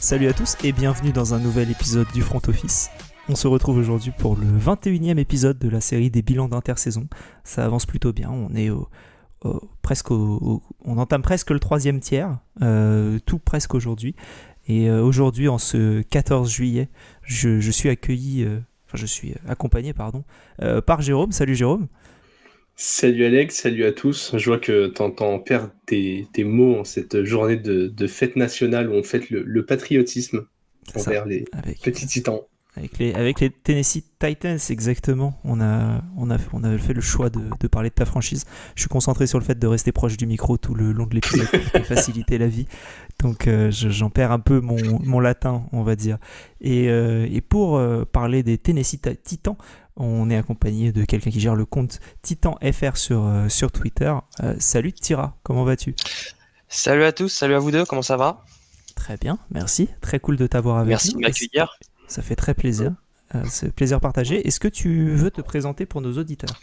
Salut à tous et bienvenue dans un nouvel épisode du Front Office. On se retrouve aujourd'hui pour le 21e épisode de la série des bilans d'intersaison. Ça avance plutôt bien, on est on entame presque le 3e tiers, tout presque aujourd'hui. Et aujourd'hui, en ce 14 juillet, je suis accompagné par Jérôme. Salut Jérôme. Salut Alex, salut à tous. Je vois que t'entends perdre tes mots en cette journée de fête nationale où on fête le patriotisme envers les petits titans. Avec les Tennessee Titans, exactement. On a fait le choix de parler de ta franchise. Je suis concentré sur le fait de rester proche du micro tout le long de l'épisode pour faciliter la vie. Donc j'en perds un peu mon latin, on va dire. Et pour parler des Tennessee Titans, on est accompagné de quelqu'un qui gère le compte Titan FR sur Twitter. Salut Tira, comment vas-tu ? Salut à tous, salut à vous deux, comment ça va ? Très bien, merci. Très cool de t'avoir avec nous. Merci de m'accueillir. Ça fait très plaisir. C'est plaisir partagé. Est-ce que tu veux te présenter pour nos auditeurs ?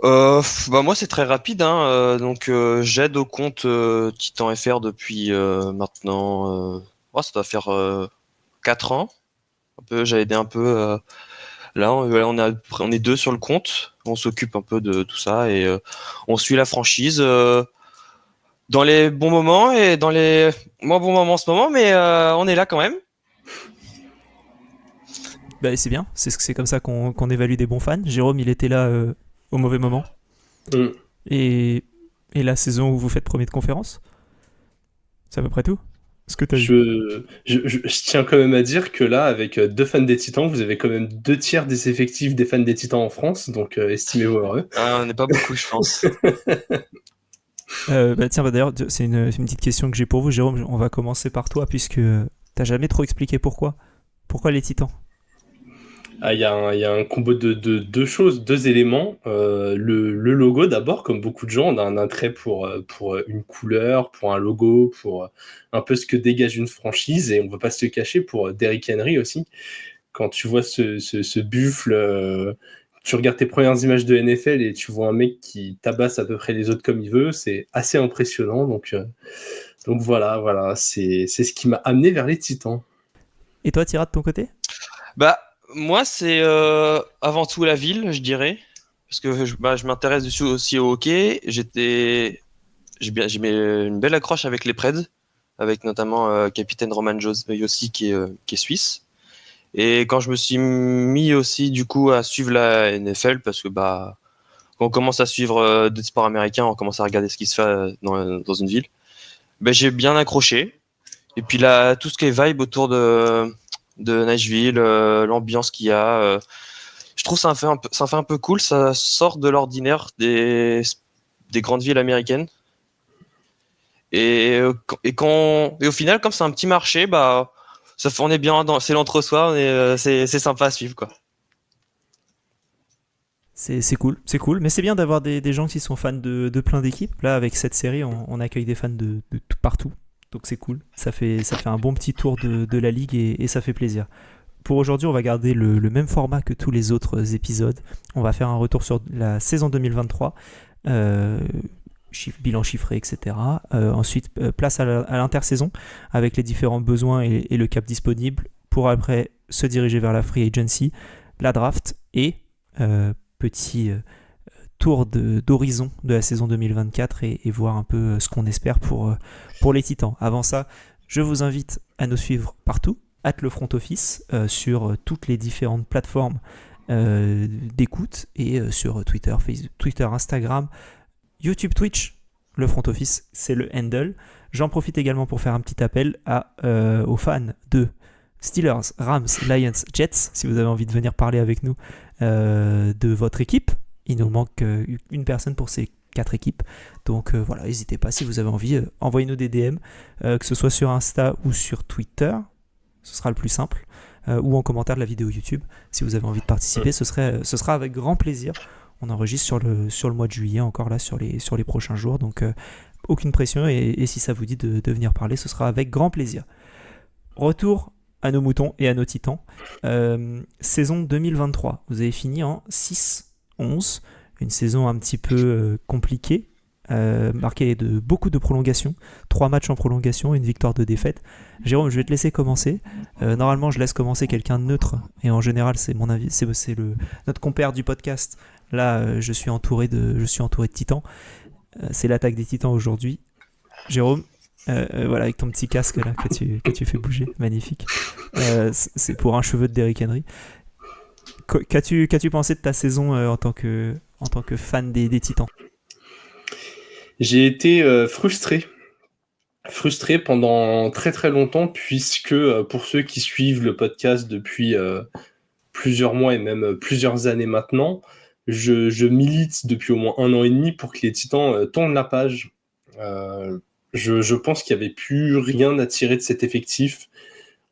Moi c'est très rapide, donc j'aide au compte Titan FR depuis maintenant, ça doit faire 4 ans. J'ai aidé un peu. Là on est 2 sur le compte, on s'occupe un peu de tout ça et on suit la franchise dans les bons moments et dans les moins bons moments en ce moment, mais on est là quand même. Bah, c'est bien, c'est comme ça qu'on évalue des bons fans. Jérôme, il était là au mauvais moment. Et la saison où vous faites premier de conférence, c'est à peu près tout. Ce que t'as je tiens quand même à dire que là, avec 2 fans des Titans, vous avez quand même 2 tiers des effectifs des fans des Titans en France, donc estimez-vous heureux. On n'est pas beaucoup, je pense. D'ailleurs, c'est une petite question que j'ai pour vous, Jérôme. On va commencer par toi, puisque t'as jamais trop expliqué pourquoi. Pourquoi les Titans ? Il y a un combo de 2 choses, 2 éléments. Le logo d'abord, comme beaucoup de gens, on a un attrait pour une couleur, pour un logo, pour un peu ce que dégage une franchise, et on ne va pas se cacher pour Derrick Henry aussi. Quand tu vois ce buffle, tu regardes tes premières images de NFL et tu vois un mec qui tabasse à peu près les autres comme il veut, c'est assez impressionnant. Donc voilà, c'est ce qui m'a amené vers les Titans. Et toi, Tira, de ton côté ? Moi, c'est avant tout la ville, je dirais, parce que je m'intéresse dessus aussi au hockey. J'ai une belle accroche avec les Preds, avec notamment capitaine Roman Josi qui est suisse. Et quand je me suis mis aussi du coup à suivre la NFL, parce que quand on commence à suivre des sports américains, on commence à regarder ce qui se fait dans une ville. J'ai bien accroché. Et puis là, tout ce qui est vibe autour de Nashville, l'ambiance qu'il y a, je trouve ça fait un peu cool, ça sort de l'ordinaire des grandes villes américaines. Et au final, comme c'est un petit marché, on est bien c'est l'entre-soi, c'est sympa à suivre, quoi. C'est cool, mais c'est bien d'avoir des gens qui sont fans de plein d'équipes. Là, avec cette série, on accueille des fans de tout partout. Donc c'est cool, ça fait un bon petit tour de la ligue et ça fait plaisir. Pour aujourd'hui, on va garder le même format que tous les autres épisodes. On va faire un retour sur la saison 2023, bilan chiffré, etc. Ensuite, place à l'intersaison avec les différents besoins et le cap disponible pour après se diriger vers la free agency, la draft et petit tour d'horizon de la saison 2024 et voir un peu ce qu'on espère pour les Titans. Avant ça, je vous invite à nous suivre partout, @lefrontoffice, sur toutes les différentes plateformes d'écoute et sur Twitter, Facebook, Twitter, Instagram, YouTube, Twitch. Le Front Office, c'est le handle. J'en profite également pour faire un petit appel aux fans de Steelers, Rams, Lions, Jets, si vous avez envie de venir parler avec nous de votre équipe. Il nous manque une personne pour ces 4 équipes. Donc voilà, n'hésitez pas si vous avez envie, envoyez-nous des DM, que ce soit sur Insta ou sur Twitter, ce sera le plus simple, ou en commentaire de la vidéo YouTube. Si vous avez envie de participer, ce sera avec grand plaisir. On enregistre sur le mois de juillet encore là, sur les prochains jours. Donc aucune pression et si ça vous dit de venir parler, ce sera avec grand plaisir. Retour à nos moutons et à nos titans. Saison 2023, vous avez fini en 6-11, une saison un petit peu compliquée, marqué de beaucoup de prolongations, 3 matchs en prolongation, une victoire, 2 défaites. Jérôme, je vais te laisser commencer. Normalement, je laisse commencer quelqu'un de neutre, et en général, c'est mon avis, c'est notre compère du podcast. Là, je suis entouré de titans. C'est l'attaque des titans aujourd'hui. Jérôme, voilà, avec ton petit casque là que tu fais bouger, magnifique. C'est pour un cheveu de Derrick Henry. Qu'as-tu pensé de ta saison en tant que fan des Titans ? J'ai été frustré pendant très très longtemps, puisque pour ceux qui suivent le podcast depuis plusieurs mois et même plusieurs années maintenant, je milite depuis au moins 1 an et demi pour que les Titans tournent la page. Je pense qu'il n'y avait plus rien à tirer de cet effectif.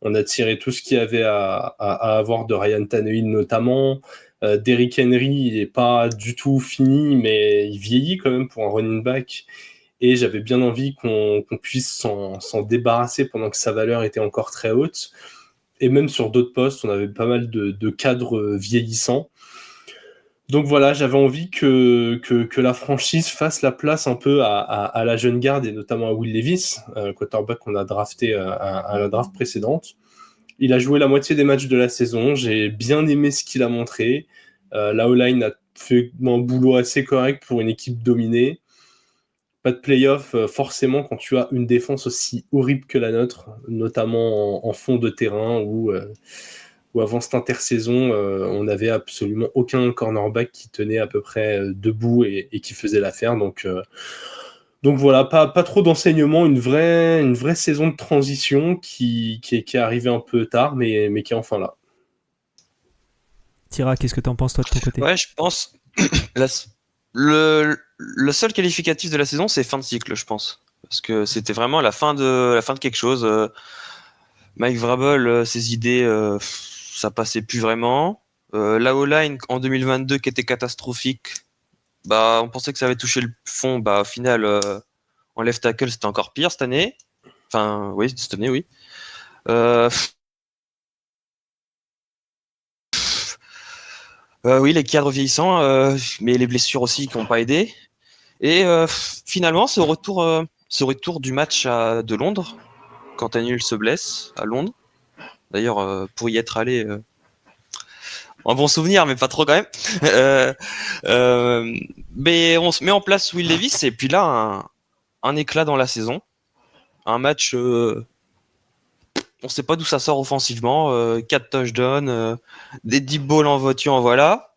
On a tiré tout ce qu'il y avait à avoir de Ryan Tannehill notamment. Derrick Henry, il n'est pas du tout fini, mais il vieillit quand même pour un running back. Et j'avais bien envie qu'on puisse s'en débarrasser pendant que sa valeur était encore très haute. Et même sur d'autres postes, on avait pas mal de cadres vieillissants. Donc voilà, j'avais envie que la franchise fasse la place un peu à la jeune garde, et notamment à Will Levis, quarterback qu'on a drafté à la draft précédente. Il a joué la moitié des matchs de la saison, j'ai bien aimé ce qu'il a montré. La O-line a fait un boulot assez correct pour une équipe dominée. Pas de play-off, forcément, quand tu as une défense aussi horrible que la nôtre, notamment en fond de terrain, où avant cette intersaison, on n'avait absolument aucun cornerback qui tenait à peu près debout et qui faisait l'affaire. Donc voilà, pas trop d'enseignements, une vraie saison de transition qui est arrivée un peu tard, mais qui est enfin là. Tira, qu'est-ce que tu en penses toi de ton côté ? Ouais, je pense le seul qualificatif de la saison, c'est fin de cycle, je pense, parce que c'était vraiment la fin de quelque chose. Mike Vrabel, ses idées, ça passait plus vraiment. La O-line en 2022 qui était catastrophique, bah on pensait que ça avait touché le fond, bah au final en left tackle c'était encore pire cette année. Enfin oui, cette année oui. Oui, les cadres vieillissants, mais les blessures aussi qui n'ont pas aidé. Et finalement, ce retour du match de Londres, quand Tannehill se blesse à Londres. D'ailleurs, pour y être allé, un bon souvenir, mais pas trop quand même. Mais on se met en place Will Levis, et puis là, un éclat dans la saison. Un match, on ne sait pas d'où ça sort offensivement. 4 touchdowns, des deep balls en voiture, en voilà.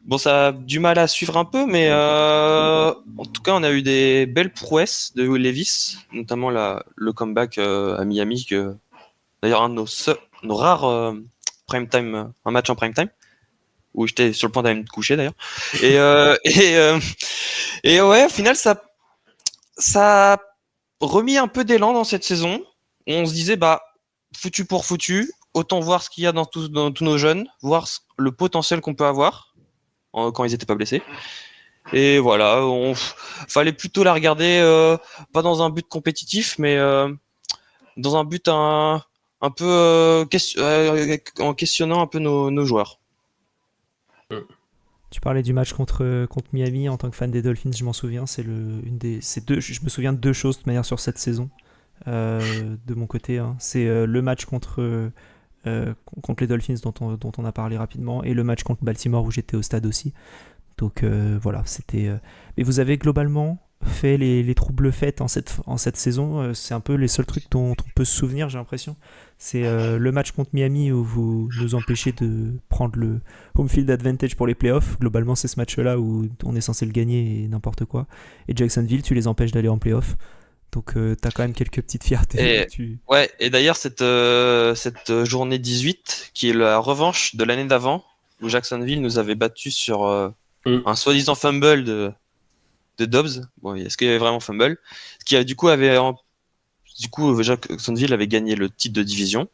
Bon, ça a du mal à suivre un peu, mais en tout cas, on a eu des belles prouesses de Will Levis, notamment le comeback à Miami, d'ailleurs un de nos rares prime time, un match en prime time, où j'étais sur le point d'aller me coucher d'ailleurs. Et ouais, au final, ça a remis un peu d'élan dans cette saison. On se disait, bah, foutu pour foutu, autant voir ce qu'il y a dans tous nos jeunes, voir le potentiel qu'on peut avoir quand ils n'étaient pas blessés. Et voilà, fallait plutôt la regarder, pas dans un but compétitif, mais dans un but un peu en questionnant un peu nos joueurs. Tu parlais du match contre Miami en tant que fan des Dolphins, je m'en souviens. Je me souviens de 2 choses de manière sur cette saison de mon côté. Hein. C'est le match contre les Dolphins dont on a parlé rapidement, et le match contre Baltimore où j'étais au stade aussi. Donc voilà, c'était. Mais vous avez globalement fait les troubles faits en cette saison. C'est un peu les seuls trucs dont on peut se souvenir, j'ai l'impression. C'est le match contre Miami où vous nous empêchez de prendre le home field advantage pour les playoffs. Globalement, c'est ce match-là où on est censé le gagner et n'importe quoi. Et Jacksonville, tu les empêches d'aller en playoffs. Donc t'as quand même quelques petites fiertés. Ouais, et d'ailleurs cette journée 18, qui est la revanche de l'année d'avant, où Jacksonville nous avait battus sur un soi-disant fumble de Dobbs. Bon, est-ce qu'il y avait vraiment fumble ? Qui Jacksonville avait gagné le titre de division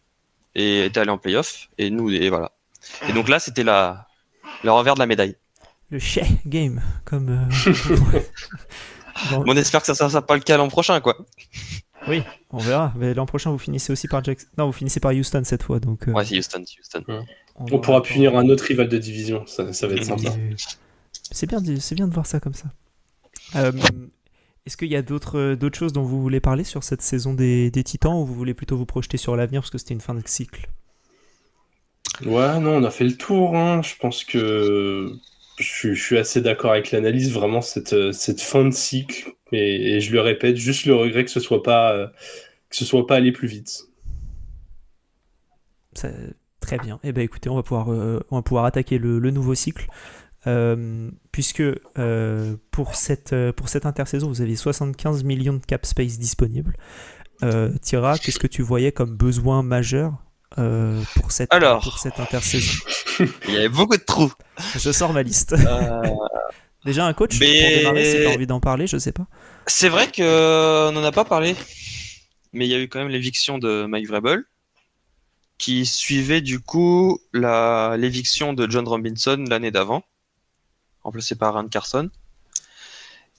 et était allé en playoff, et voilà. Et donc là, c'était le revers de la médaille. Le Shea Game, comme. On espère que ça sera pas le cas l'an prochain, quoi. Oui, on verra. Mais l'an prochain, vous finissez aussi par vous finissez par Houston cette fois, donc. Ouais, c'est Houston. On pourra punir un autre rival de division, ça va être sympa. C'est bien de voir ça comme ça. Euh, Est-ce qu'il y a d'autres choses dont vous voulez parler sur cette saison des Titans ou vous voulez plutôt vous projeter sur l'avenir parce que c'était une fin de cycle? Ouais, non, on a fait le tour, hein. Je pense que je suis assez d'accord avec l'analyse, vraiment, cette fin de cycle. Et je le répète, juste le regret que ce soit pas allé plus vite. Ça- Très bien. Eh ben écoutez, on va pouvoir attaquer le nouveau cycle. Puisque pour cette intersaison, vous aviez 75 millions de cap space disponibles. Tira, qu'est-ce que tu voyais comme besoin majeur pour Alors, cette intersaison? il y avait beaucoup de trous. Je sors ma liste. Euh, Déjà un coach pour démarrer, si tu as mais envie d'en parler, je sais pas. c'est vrai qu'on n'en a pas parlé, mais il y a eu quand même l'éviction de Mike Vrabel, qui suivait du coup l'éviction de John Robinson l'année d'avant, remplacé par Aaron Carson.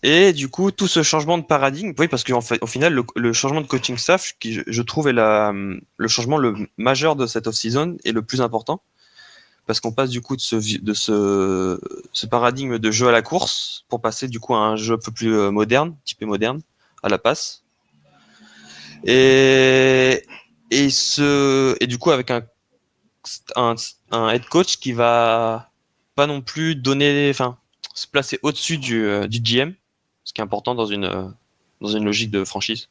Et du coup, tout ce changement de paradigme, oui, parce qu'en fait, au final, le changement de coaching staff, qui je trouve est le changement le majeur de cette off-season et le plus important, parce qu'on passe du coup de ce paradigme de jeu à la course pour passer du coup à un jeu un peu plus moderne, typé moderne, à la passe. Et, et du coup, avec un, un head coach qui va pas non plus se placer au-dessus du GM, ce qui est important dans une logique de franchise.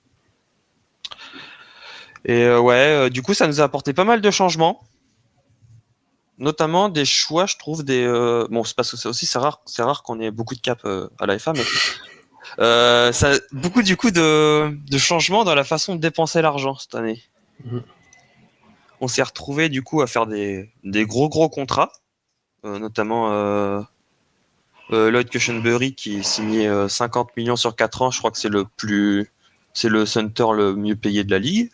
Et du coup, ça nous a apporté pas mal de changements, notamment des choix, je trouve, bon, c'est parce que c'est rare qu'on ait beaucoup de cap à la FA, mais ça, beaucoup du coup de changements dans la façon de dépenser l'argent cette année. Mhm. On s'est retrouvé du coup à faire des gros contrats, notamment Lloyd Cushenberry qui signait 50 millions sur 4 ans. Je crois que c'est le center le mieux payé de la ligue.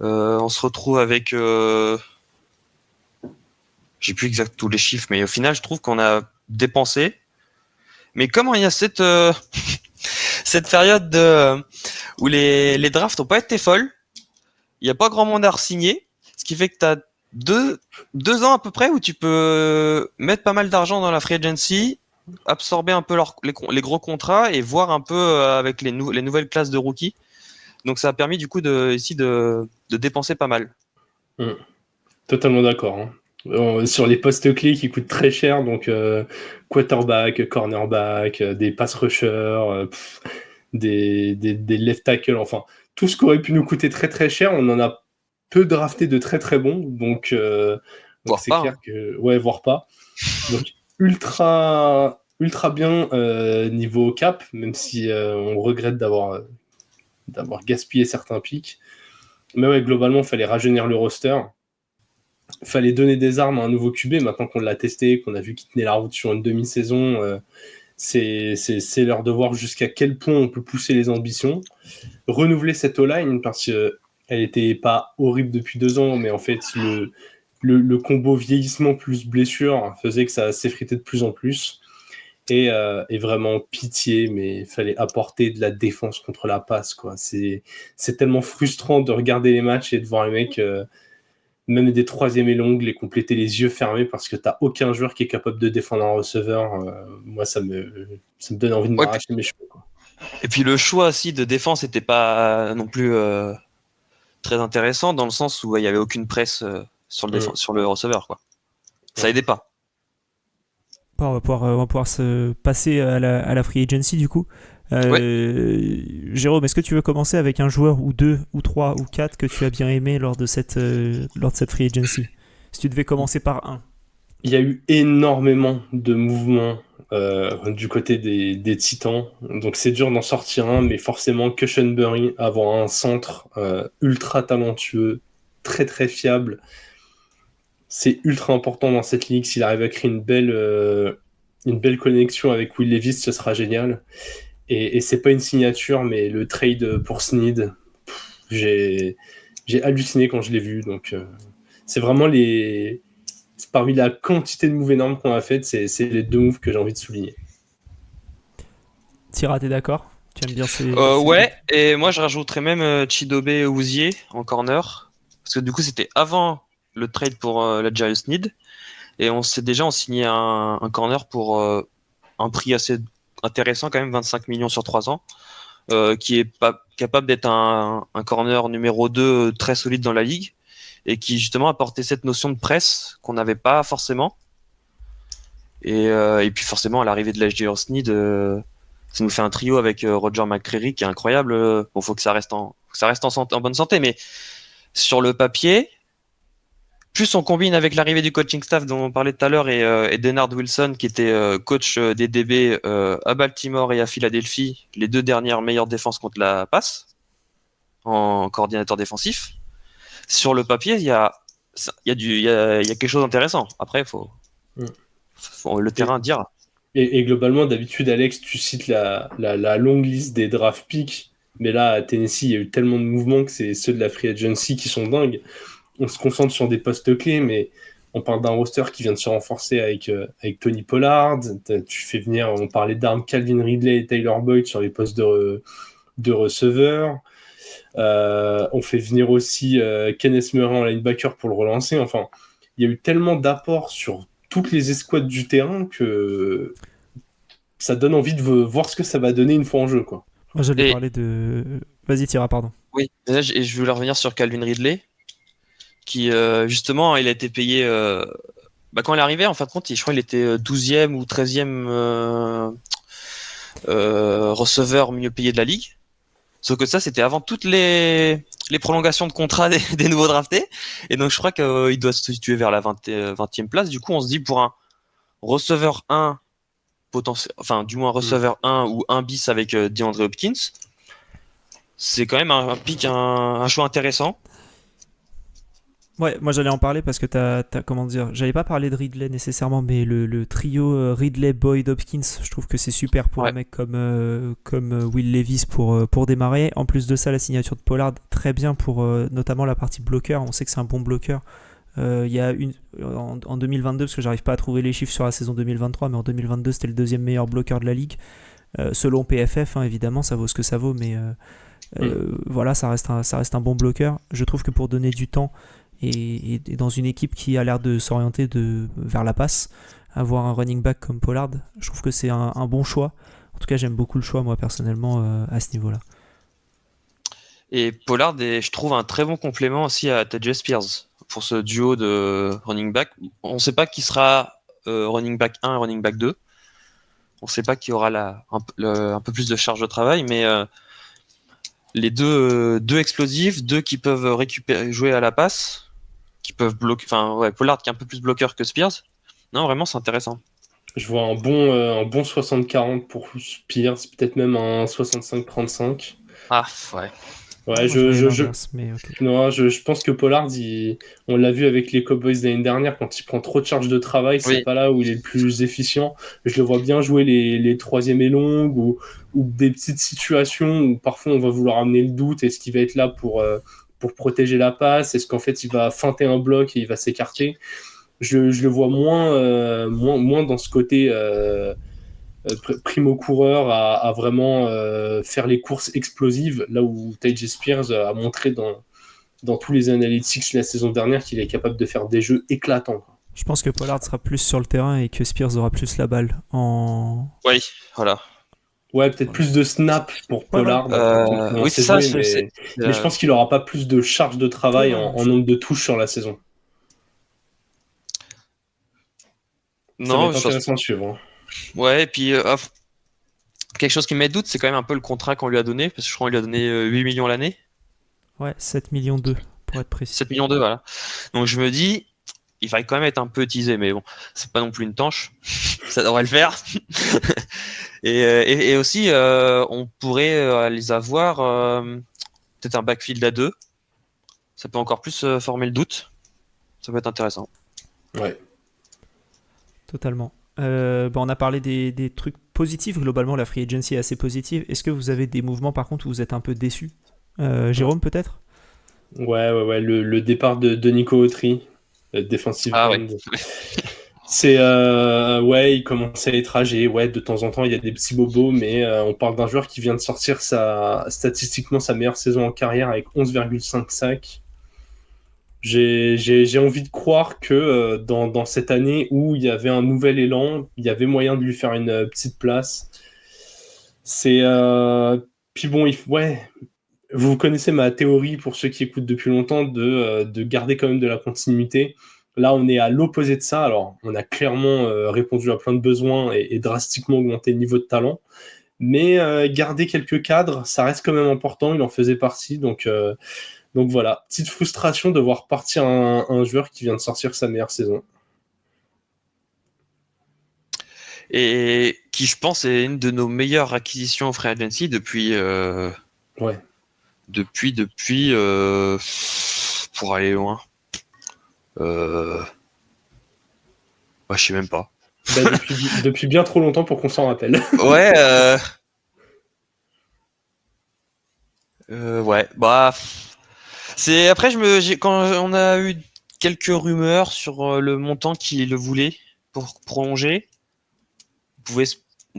On se retrouve avec, j'ai plus exact tous les chiffres, mais au final, je trouve qu'on a dépensé. Mais comment il y a cette période où les drafts n'ont pas été folles, il n'y a pas grand monde à re-signer, ce qui fait que tu as deux ans à peu près où tu peux mettre pas mal d'argent dans la free agency, absorber un peu les gros contrats et voir un peu avec les nouvelles classes de rookies. Donc ça a permis du coup de dépenser pas mal. Totalement d'accord, hein. Sur les postes clés qui coûtent très cher, donc quarterback, cornerback, des pass rushers, des left tackle, enfin tout ce qui aurait pu nous coûter très très cher, on en a peu drafté de très très bons, donc Voire c'est pas. clair Hein. que ouais, voire pas. Donc ultra bien niveau cap, même si on regrette d'avoir gaspillé certains pics. Mais ouais, globalement, il fallait rajeunir le roster. Fallait donner des armes à un nouveau QB. Maintenant qu'on l'a testé, qu'on a vu qu'il tenait la route sur une demi-saison, c'est leur de voir jusqu'à quel point on peut pousser les ambitions. Renouveler cette O-line, parce qu'elle n'était pas horrible depuis 2 ans, mais en fait, le combo vieillissement plus blessure faisait que ça s'effritait de plus en plus. Et vraiment pitié, mais il fallait apporter de la défense contre la passe, quoi. C'est tellement frustrant de regarder les matchs et de voir les mecs même des troisièmes et longues, les compléter les yeux fermés parce que t'as aucun joueur qui est capable de défendre un receveur. Moi, ça me donne envie de Ouais, m'arracher mes cheveux, quoi. et puis le choix aussi de défense n'était pas non plus très intéressant dans le sens où il n'y avait aucune presse sur le receveur. Quoi. Ça aidait pas. Bon, on va pouvoir se passer à la free agency du coup. Ouais. Jérôme, est-ce que tu veux commencer avec un joueur ou deux ou trois ou quatre que tu as bien aimé lors de cette free agency? Si tu devais commencer par un. Il y a eu énormément de mouvements du côté des Titans. Donc c'est dur d'en sortir un, mais forcément Cushenberry, avoir un centre ultra talentueux, très très fiable, c'est ultra important dans cette ligue. S'il arrive à créer une belle connexion avec Will Levis, ce sera génial. Et c'est pas une signature, mais le trade pour Snead, j'ai halluciné quand je l'ai vu. Donc c'est vraiment parmi la quantité de moves énormes qu'on a faites, c'est les 2 moves que j'ai envie de souligner. Tira, t'es d'accord? Tu aimes bien Ouais, et moi je rajouterais même Chidobe Ouzier en corner. Parce que du coup c'était avant le trade pour la Jarius Need. Et on signé un corner pour un prix assez intéressant quand même, 25 millions sur 3 ans, qui est pas capable d'être un corner numéro 2 très solide dans la ligue, et qui justement apportait cette notion de presse qu'on n'avait pas forcément. Et puis forcément, à l'arrivée de l'HJ Sneed, ça nous fait un trio avec Roger McCreary qui est incroyable. Bon, faut que ça reste en bonne santé, mais sur le papier, plus on combine avec l'arrivée du coaching staff dont on parlait tout à l'heure et Denard Wilson qui était coach des DB à Baltimore et à Philadelphie, les 2 dernières meilleures défenses contre la passe en coordinateur défensif. Sur le papier, il y a quelque chose d'intéressant. Après, faut le terrain dira. Et globalement, d'habitude, Alex, tu cites la longue liste des draft picks, mais là, à Tennessee, il y a eu tellement de mouvements que c'est ceux de la free agency qui sont dingues. On se concentre sur des postes clés, mais on parle d'un roster qui vient de se renforcer avec Tony Pollard. On parlait d'armes Calvin Ridley et Tyler Boyd sur les postes de receveur. On fait venir aussi Kenneth Murray en linebacker pour le relancer. Enfin, il y a eu tellement d'apports sur toutes les escouades du terrain que ça donne envie de voir ce que ça va donner une fois en jeu, quoi. Moi, j'allais parler de... Vas-y, Thierry, pardon. Oui, et je voulais revenir sur Calvin Ridley, qui, justement, il a été payé... quand il est arrivé, en fin de compte, je crois qu'il était 12e ou 13e receveur mieux payé de la ligue. Sauf que ça, c'était avant toutes les prolongations de contrat des nouveaux draftés. Et donc, je crois qu'il doit se situer vers la 20e place. Du coup, on se dit pour un receveur 1, du moins receveur 1 ou 1 bis avec DeAndre Hopkins, c'est quand même un pick, un choix intéressant. Ouais, moi j'allais en parler parce que t'as comment dire, j'allais pas parler de Ridley nécessairement, mais le trio Ridley, Boyd, Hopkins, je trouve que c'est super pour un mec comme Will Levis pour démarrer. En plus de ça, la signature de Pollard, très bien pour notamment la partie bloqueur. On sait que c'est un bon bloqueur. Il y a en 2022, parce que j'arrive pas à trouver les chiffres sur la saison 2023, mais en 2022 c'était le 2e meilleur bloqueur de la ligue. Selon PFF, hein, évidemment, ça vaut ce que ça vaut, mais voilà, ça reste un bon bloqueur. Je trouve que pour donner du temps et dans une équipe qui a l'air de s'orienter vers la passe, avoir un running back comme Pollard, je trouve que c'est un bon choix. En tout cas, j'aime beaucoup le choix, moi, personnellement, à ce niveau-là. Et Pollard est, je trouve, un très bon complément aussi à Tyjae Spears pour ce duo de running back. On ne sait pas qui sera running back 1 et running back 2. On ne sait pas qui aura un peu plus de charge de travail, mais les deux explosifs, 2 qui peuvent jouer à la passe, qui peuvent bloquer. Pollard qui est un peu plus bloqueur que Spears. Non, vraiment, c'est intéressant. Je vois un bon 60-40 pour Spears, peut-être même un 65-35. Ah, ouais. Ouais, je pense que Pollard, on l'a vu avec les Cowboys l'année dernière, quand il prend trop de charge de travail, c'est pas là où il est le plus efficient. Je le vois bien jouer les 3e et longues ou des petites situations où parfois on va vouloir amener le doute. Est-ce qu'il va être là pour protéger la passe? Est-ce qu'en fait il va feinter un bloc et il va s'écarter? Je le vois moins dans ce côté primo coureur à vraiment faire les courses explosives, là où Tyjae Spears a montré dans tous les analytics la saison dernière qu'il est capable de faire des jeux éclatants. Je pense que Pollard sera plus sur le terrain et que Spears aura plus la balle Oui, voilà. Ouais, peut-être plus de snaps pour Pollard. Oui, c'est ça. Mais je pense qu'il n'aura pas plus de charge de travail en nombre de touches sur la saison. Non, ça va être intéressant de suivre. Ouais, et puis quelque chose qui me met doute, c'est quand même un peu le contrat qu'on lui a donné, parce que je crois qu'on lui a donné 8 millions l'année. Ouais, 7 millions 2 pour être précis. 7 millions 2, voilà. Donc je me dis, il va quand même être un peu teasé, mais bon, c'est pas non plus une tanche. Ça devrait le faire. et aussi, on pourrait les avoir peut-être un backfield à 2. Ça peut encore plus former le doute. Ça peut être intéressant. Ouais. Totalement. On a parlé des trucs positifs. Globalement, la free agency est assez positive. Est-ce que vous avez des mouvements, par contre, où vous êtes un peu déçu? Jérôme, peut-être? Ouais. Le départ de Nico Autry, defensive end. Ouais. C'est il commence à être âgé. Ouais, de temps en temps, il y a des petits bobos, mais on parle d'un joueur qui vient de sortir statistiquement sa meilleure saison en carrière avec 11,5 sacs. J'ai envie de croire que dans cette année où il y avait un nouvel élan, il y avait moyen de lui faire une petite place. C'est puis bon, vous connaissez ma théorie pour ceux qui écoutent depuis longtemps de garder quand même de la continuité. Là, on est à l'opposé de ça. Alors, on a clairement répondu à plein de besoins et drastiquement augmenté le niveau de talent. Mais garder quelques cadres, ça reste quand même important. Il en faisait partie. Donc voilà, petite frustration de voir partir un joueur qui vient de sortir sa meilleure saison. Et qui, je pense, est une de nos meilleures acquisitions au Free Agency depuis. Ouais. Depuis, pour aller loin. Je sais même pas. Depuis bien trop longtemps pour qu'on s'en rappelle. Ouais. Ouais. Bah. C'est après quand on a eu quelques rumeurs sur le montant qu'il voulait pour prolonger, on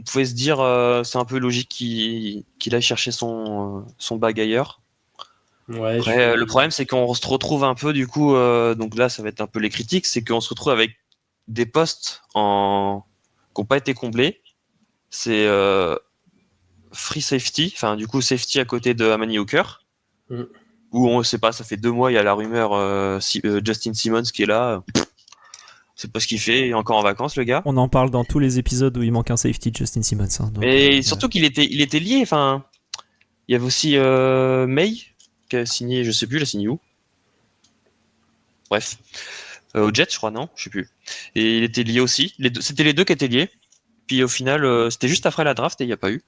pouvait se dire c'est un peu logique qu'il aille chercher son bag ailleurs. Ouais, après, le problème c'est qu'on se retrouve un peu du coup, donc là ça va être un peu les critiques, c'est qu'on se retrouve avec des postes qui n'ont pas été comblés. C'est free safety, enfin du coup safety à côté de Amani Hooker. Où on sait pas, ça fait 2 mois, il y a la rumeur Justin Simmons qui est là. C'est pas ce qu'il fait, il est encore en vacances le gars. On en parle dans tous les épisodes où il manque un safety, Justin Simmons. Hein, donc, et surtout qu'il était lié. Enfin, il y avait aussi May qui a signé, je sais plus, il a signé où. Bref, au Jets, je crois, non, je sais plus. Et il était lié aussi. C'était les deux qui étaient liés. Puis au final, c'était juste après la draft et il n'y a pas eu.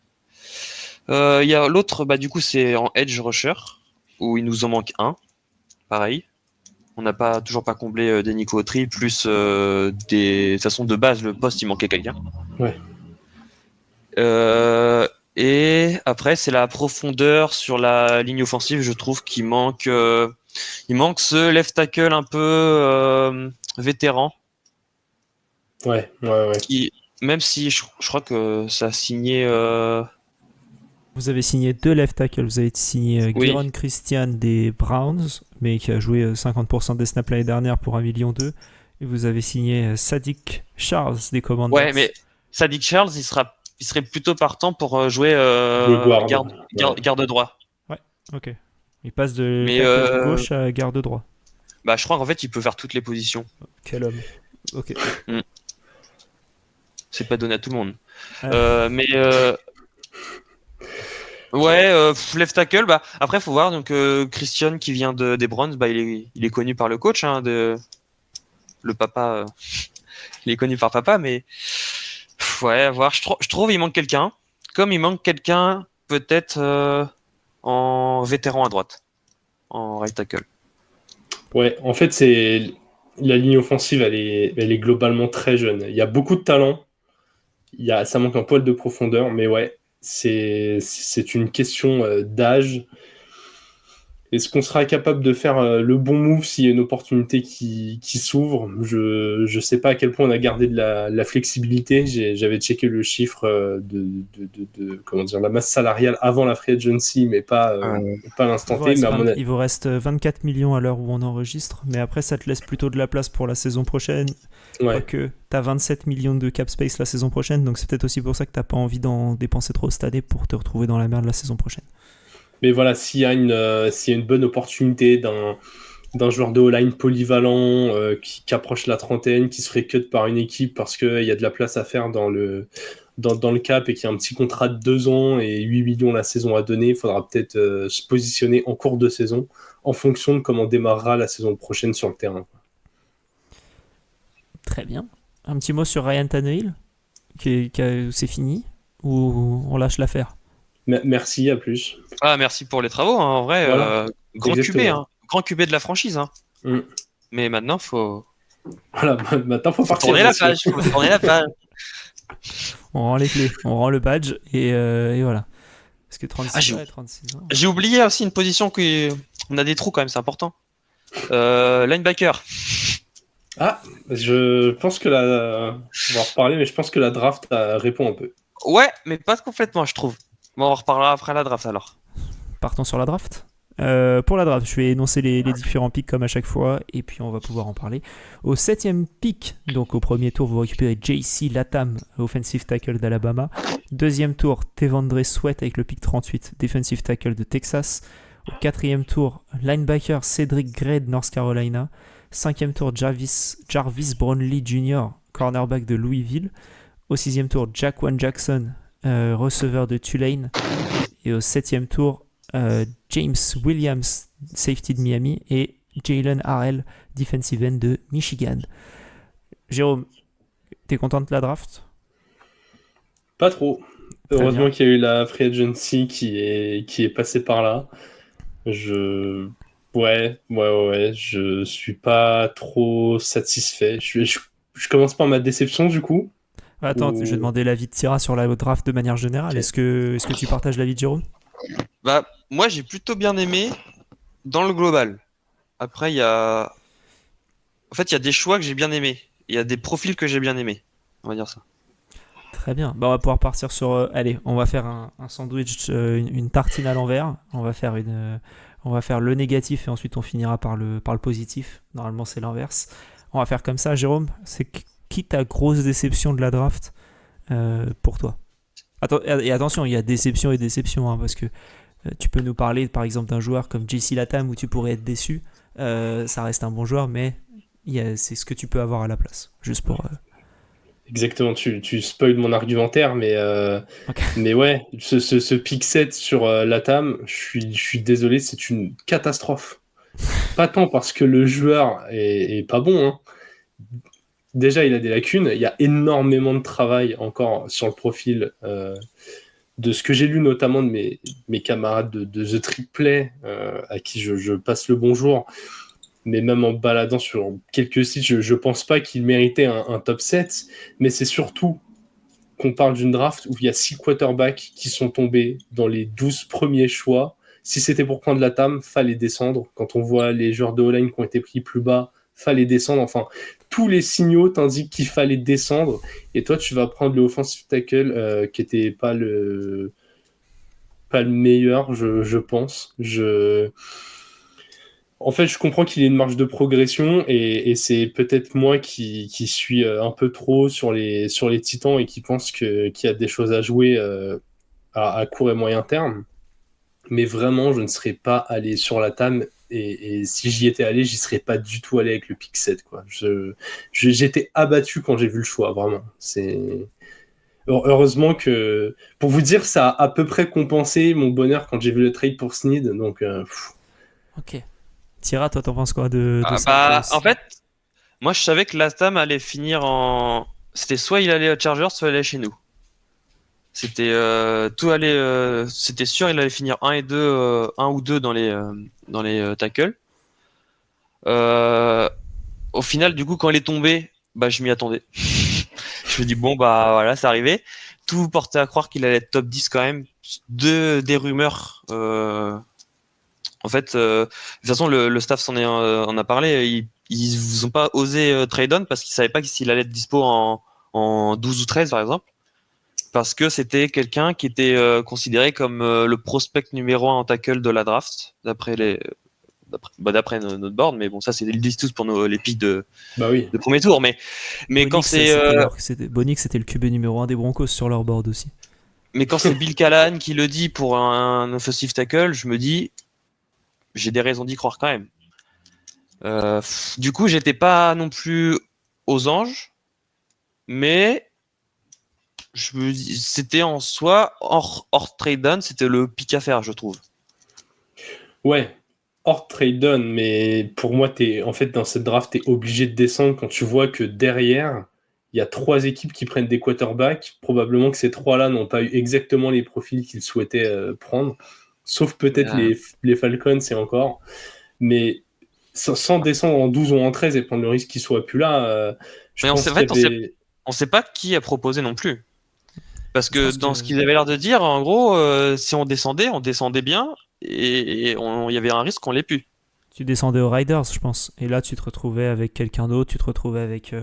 Il y a l'autre, bah du coup, c'est en edge rusher où il nous en manque un. Pareil. On n'a toujours pas comblé Denico Autry, plus de façon de base, le poste, il manquait quelqu'un. Ouais. Et après, c'est la profondeur sur la ligne offensive, je trouve qu'il manque. Il manque ce left tackle un peu vétéran. Ouais. Qui, même si je crois que ça a signé. Vous avez signé 2 left tackles. Vous avez signé Geron Christian des Browns, mais qui a joué 50% des snaps l'année dernière pour 1,2 million. Et vous avez signé Sadiq Charles des Commanders. Ouais, mais Sadiq Charles, il serait plutôt partant pour jouer garde droit. Ouais, ok. Il passe de tackle gauche à garde droit. Bah, je crois qu'en fait, il peut faire toutes les positions. Quel homme. Ok. C'est pas donné à tout le monde. Ouais, left tackle. Bah après, faut voir. Donc Christian qui vient des Browns, bah il est connu par le coach, hein, le papa. Il est connu par papa, mais ouais, à voir. Je trouve il manque quelqu'un. Comme il manque quelqu'un, peut-être en vétéran à droite, en right tackle. Ouais, en fait, c'est la ligne offensive, elle est globalement très jeune. Il y a beaucoup de talent. Ça manque un poil de profondeur, mais ouais. C'est une question d'âge. Est-ce qu'on sera capable de faire le bon move s'il y a une opportunité qui s'ouvre ? Je sais pas à quel point on a gardé de la flexibilité. J'avais checké le chiffre de comment dire, la masse salariale avant la free agency, mais pas à l'instant T. Il vous reste 24 millions à l'heure où on enregistre, mais après ça te laisse plutôt de la place pour la saison prochaine. Ouais. Que tu as 27 millions de cap space la saison prochaine, donc c'est peut-être aussi pour ça que tu n'as pas envie d'en dépenser trop cette année pour te retrouver dans la merde la saison prochaine. Mais voilà, s'il y a une bonne opportunité d'un joueur de O-line polyvalent qui approche la trentaine, qui se ferait cut par une équipe parce qu'il y a de la place à faire dans le cap et qu'il y a un petit contrat de 2 ans et 8 millions la saison à donner, il faudra peut-être se positionner en cours de saison en fonction de comment démarrera la saison prochaine sur le terrain. Très bien. Un petit mot sur Ryan Tannehill, c'est fini ou on lâche l'affaire ? Merci, à plus. Ah, merci pour les travaux, hein, en vrai. Voilà. Grand QB, hein, grand QB de la franchise. Hein. Mais maintenant, faut. Voilà, maintenant, faut partir. Tourner la page. On rend les clés, on rend le badge et voilà. Parce que 36 ans et 36 ans. J'ai oublié aussi une position on a des trous quand même, c'est important. Linebacker. Ah, je pense que on va en reparler, mais je pense que la draft répond un peu. Ouais, mais pas complètement, je trouve. Bon, on en reparlera après la draft alors. Partons sur la draft. Pour la draft, je vais énoncer les différents picks comme à chaque fois, et puis on va pouvoir en parler. Au 7e pick, donc au premier tour, vous récupérez JC Latam, offensive tackle d'Alabama. Deuxième tour, Tevandre Sweat avec le pick 38, defensive tackle de Texas. Au 4e tour, linebacker Cedric Gray de North Carolina. 5e tour, Jarvis Brownlee Jr., cornerback de Louisville. Au 6e tour, Jaquan Jackson, receveur de Tulane. Et au 7e tour, James Williams, safety de Miami, et Jalen Harrell, defensive end de Michigan. Jérôme, t'es content de la draft? Pas trop. Très Heureusement bien. qu'il y a eu la free agency qui est passée par là. Ouais, je suis pas trop satisfait. Je commence par ma déception du coup. Attends, je vais demander l'avis de Tira sur la draft de manière générale. Ok. Est-ce que tu partages l'avis de Jérôme? Bah, moi, j'ai plutôt bien aimé dans le global. Après, il y a des choix que j'ai bien aimés. Il y a des profils que j'ai bien aimés. On va dire ça. Très bien. Bah, on va pouvoir partir sur. Allez, on va faire un sandwich, une tartine à l'envers. On va faire le négatif et ensuite on finira par le positif. Normalement, c'est l'inverse. On va faire comme ça, Jérôme. C'est qui ta grosse déception de la draft pour toi? Et attention, il y a déception et déception, hein, parce que tu peux nous parler par exemple d'un joueur comme JC Latam où tu pourrais être déçu. Ça reste un bon joueur, mais c'est ce que tu peux avoir à la place. Juste pour. Exactement, tu spoil mon argumentaire, Ok. mais ouais, ce pick 7 sur Latam, je suis désolé, c'est une catastrophe. Pas tant parce que le joueur est pas bon, hein. Déjà, il a des lacunes, il y a énormément de travail encore sur le profil de ce que j'ai lu notamment de mes camarades de The Trick Play, à qui je passe le bonjour, mais même en baladant sur quelques sites, je pense pas qu'il méritait un top 7, mais c'est surtout qu'on parle d'une draft où il y a 6 quarterbacks qui sont tombés dans les 12 premiers choix. Si c'était pour prendre la tame, fallait descendre. Quand on voit les joueurs de O-line qui ont été pris plus bas, fallait descendre. Enfin, tous les signaux t'indiquent qu'il fallait descendre. Et toi, tu vas prendre le offensive tackle qui n'était pas le meilleur, je pense. En fait, je comprends qu'il y ait une marge de progression et c'est peut-être moi qui suis un peu trop sur les Titans et qui pense qu'il y a des choses à jouer à court et moyen terme. Mais vraiment, je ne serais pas allé sur la table et si j'y étais allé, j'y serais pas du tout allé avec le pick 7, quoi. J'étais abattu quand j'ai vu le choix, vraiment. Heureusement que, pour vous dire, ça a à peu près compensé mon bonheur quand j'ai vu le trade pour Snead. Donc, Ok. Tira, toi, t'en penses quoi de ça Bah, en fait, moi, je savais que Latam allait finir en. C'était soit il allait aux Chargers, soit il allait chez nous. C'était c'était sûr, il allait finir 1 et 2, 1 ou 2 dans les tackles. Au final, du coup, quand il est tombé, bah, je m'y attendais. Je me dis, bon, bah, voilà, c'est arrivé. Tout portait à croire qu'il allait être top 10 quand même. Des rumeurs. En fait, de toute façon, le staff en a parlé. Ils vous ont pas osé trade on parce qu'ils savaient pas s'il allait être dispo en 12 ou 13, par exemple. Parce que c'était quelqu'un qui était considéré comme le prospect numéro 1 en tackle de la draft, d'après notre board. Mais bon, ça, c'est ils le disent tous pour les pics de premier tour. Mais quand Bonix, c'était le QB numéro 1 des Broncos sur leur board aussi. Mais quand c'est Bill Callahan qui le dit pour un offensive tackle, je me dis, j'ai des raisons d'y croire quand même. Du coup, j'étais pas non plus aux anges, mais c'était en soi, hors trade down, c'était le pic à faire, je trouve. Ouais, hors trade down, mais pour moi, en fait, dans cette draft, t'es obligé de descendre quand tu vois que derrière, il y a 3 équipes qui prennent des quarterbacks. Probablement que ces 3-là n'ont pas eu exactement les profils qu'ils souhaitaient prendre, sauf peut-être les Falcons, c'est encore. Mais sans descendre en 12 ou en 13 et prendre le risque qu'ils soient plus là, on sait pas qui a proposé non plus. Parce que ce qu'ils avaient l'air de dire, en gros, si on descendait bien, et il y avait un risque qu'on l'ait plus. Tu descendais aux Riders, je pense. Et là, tu te retrouvais avec quelqu'un d'autre. Tu te retrouvais avec,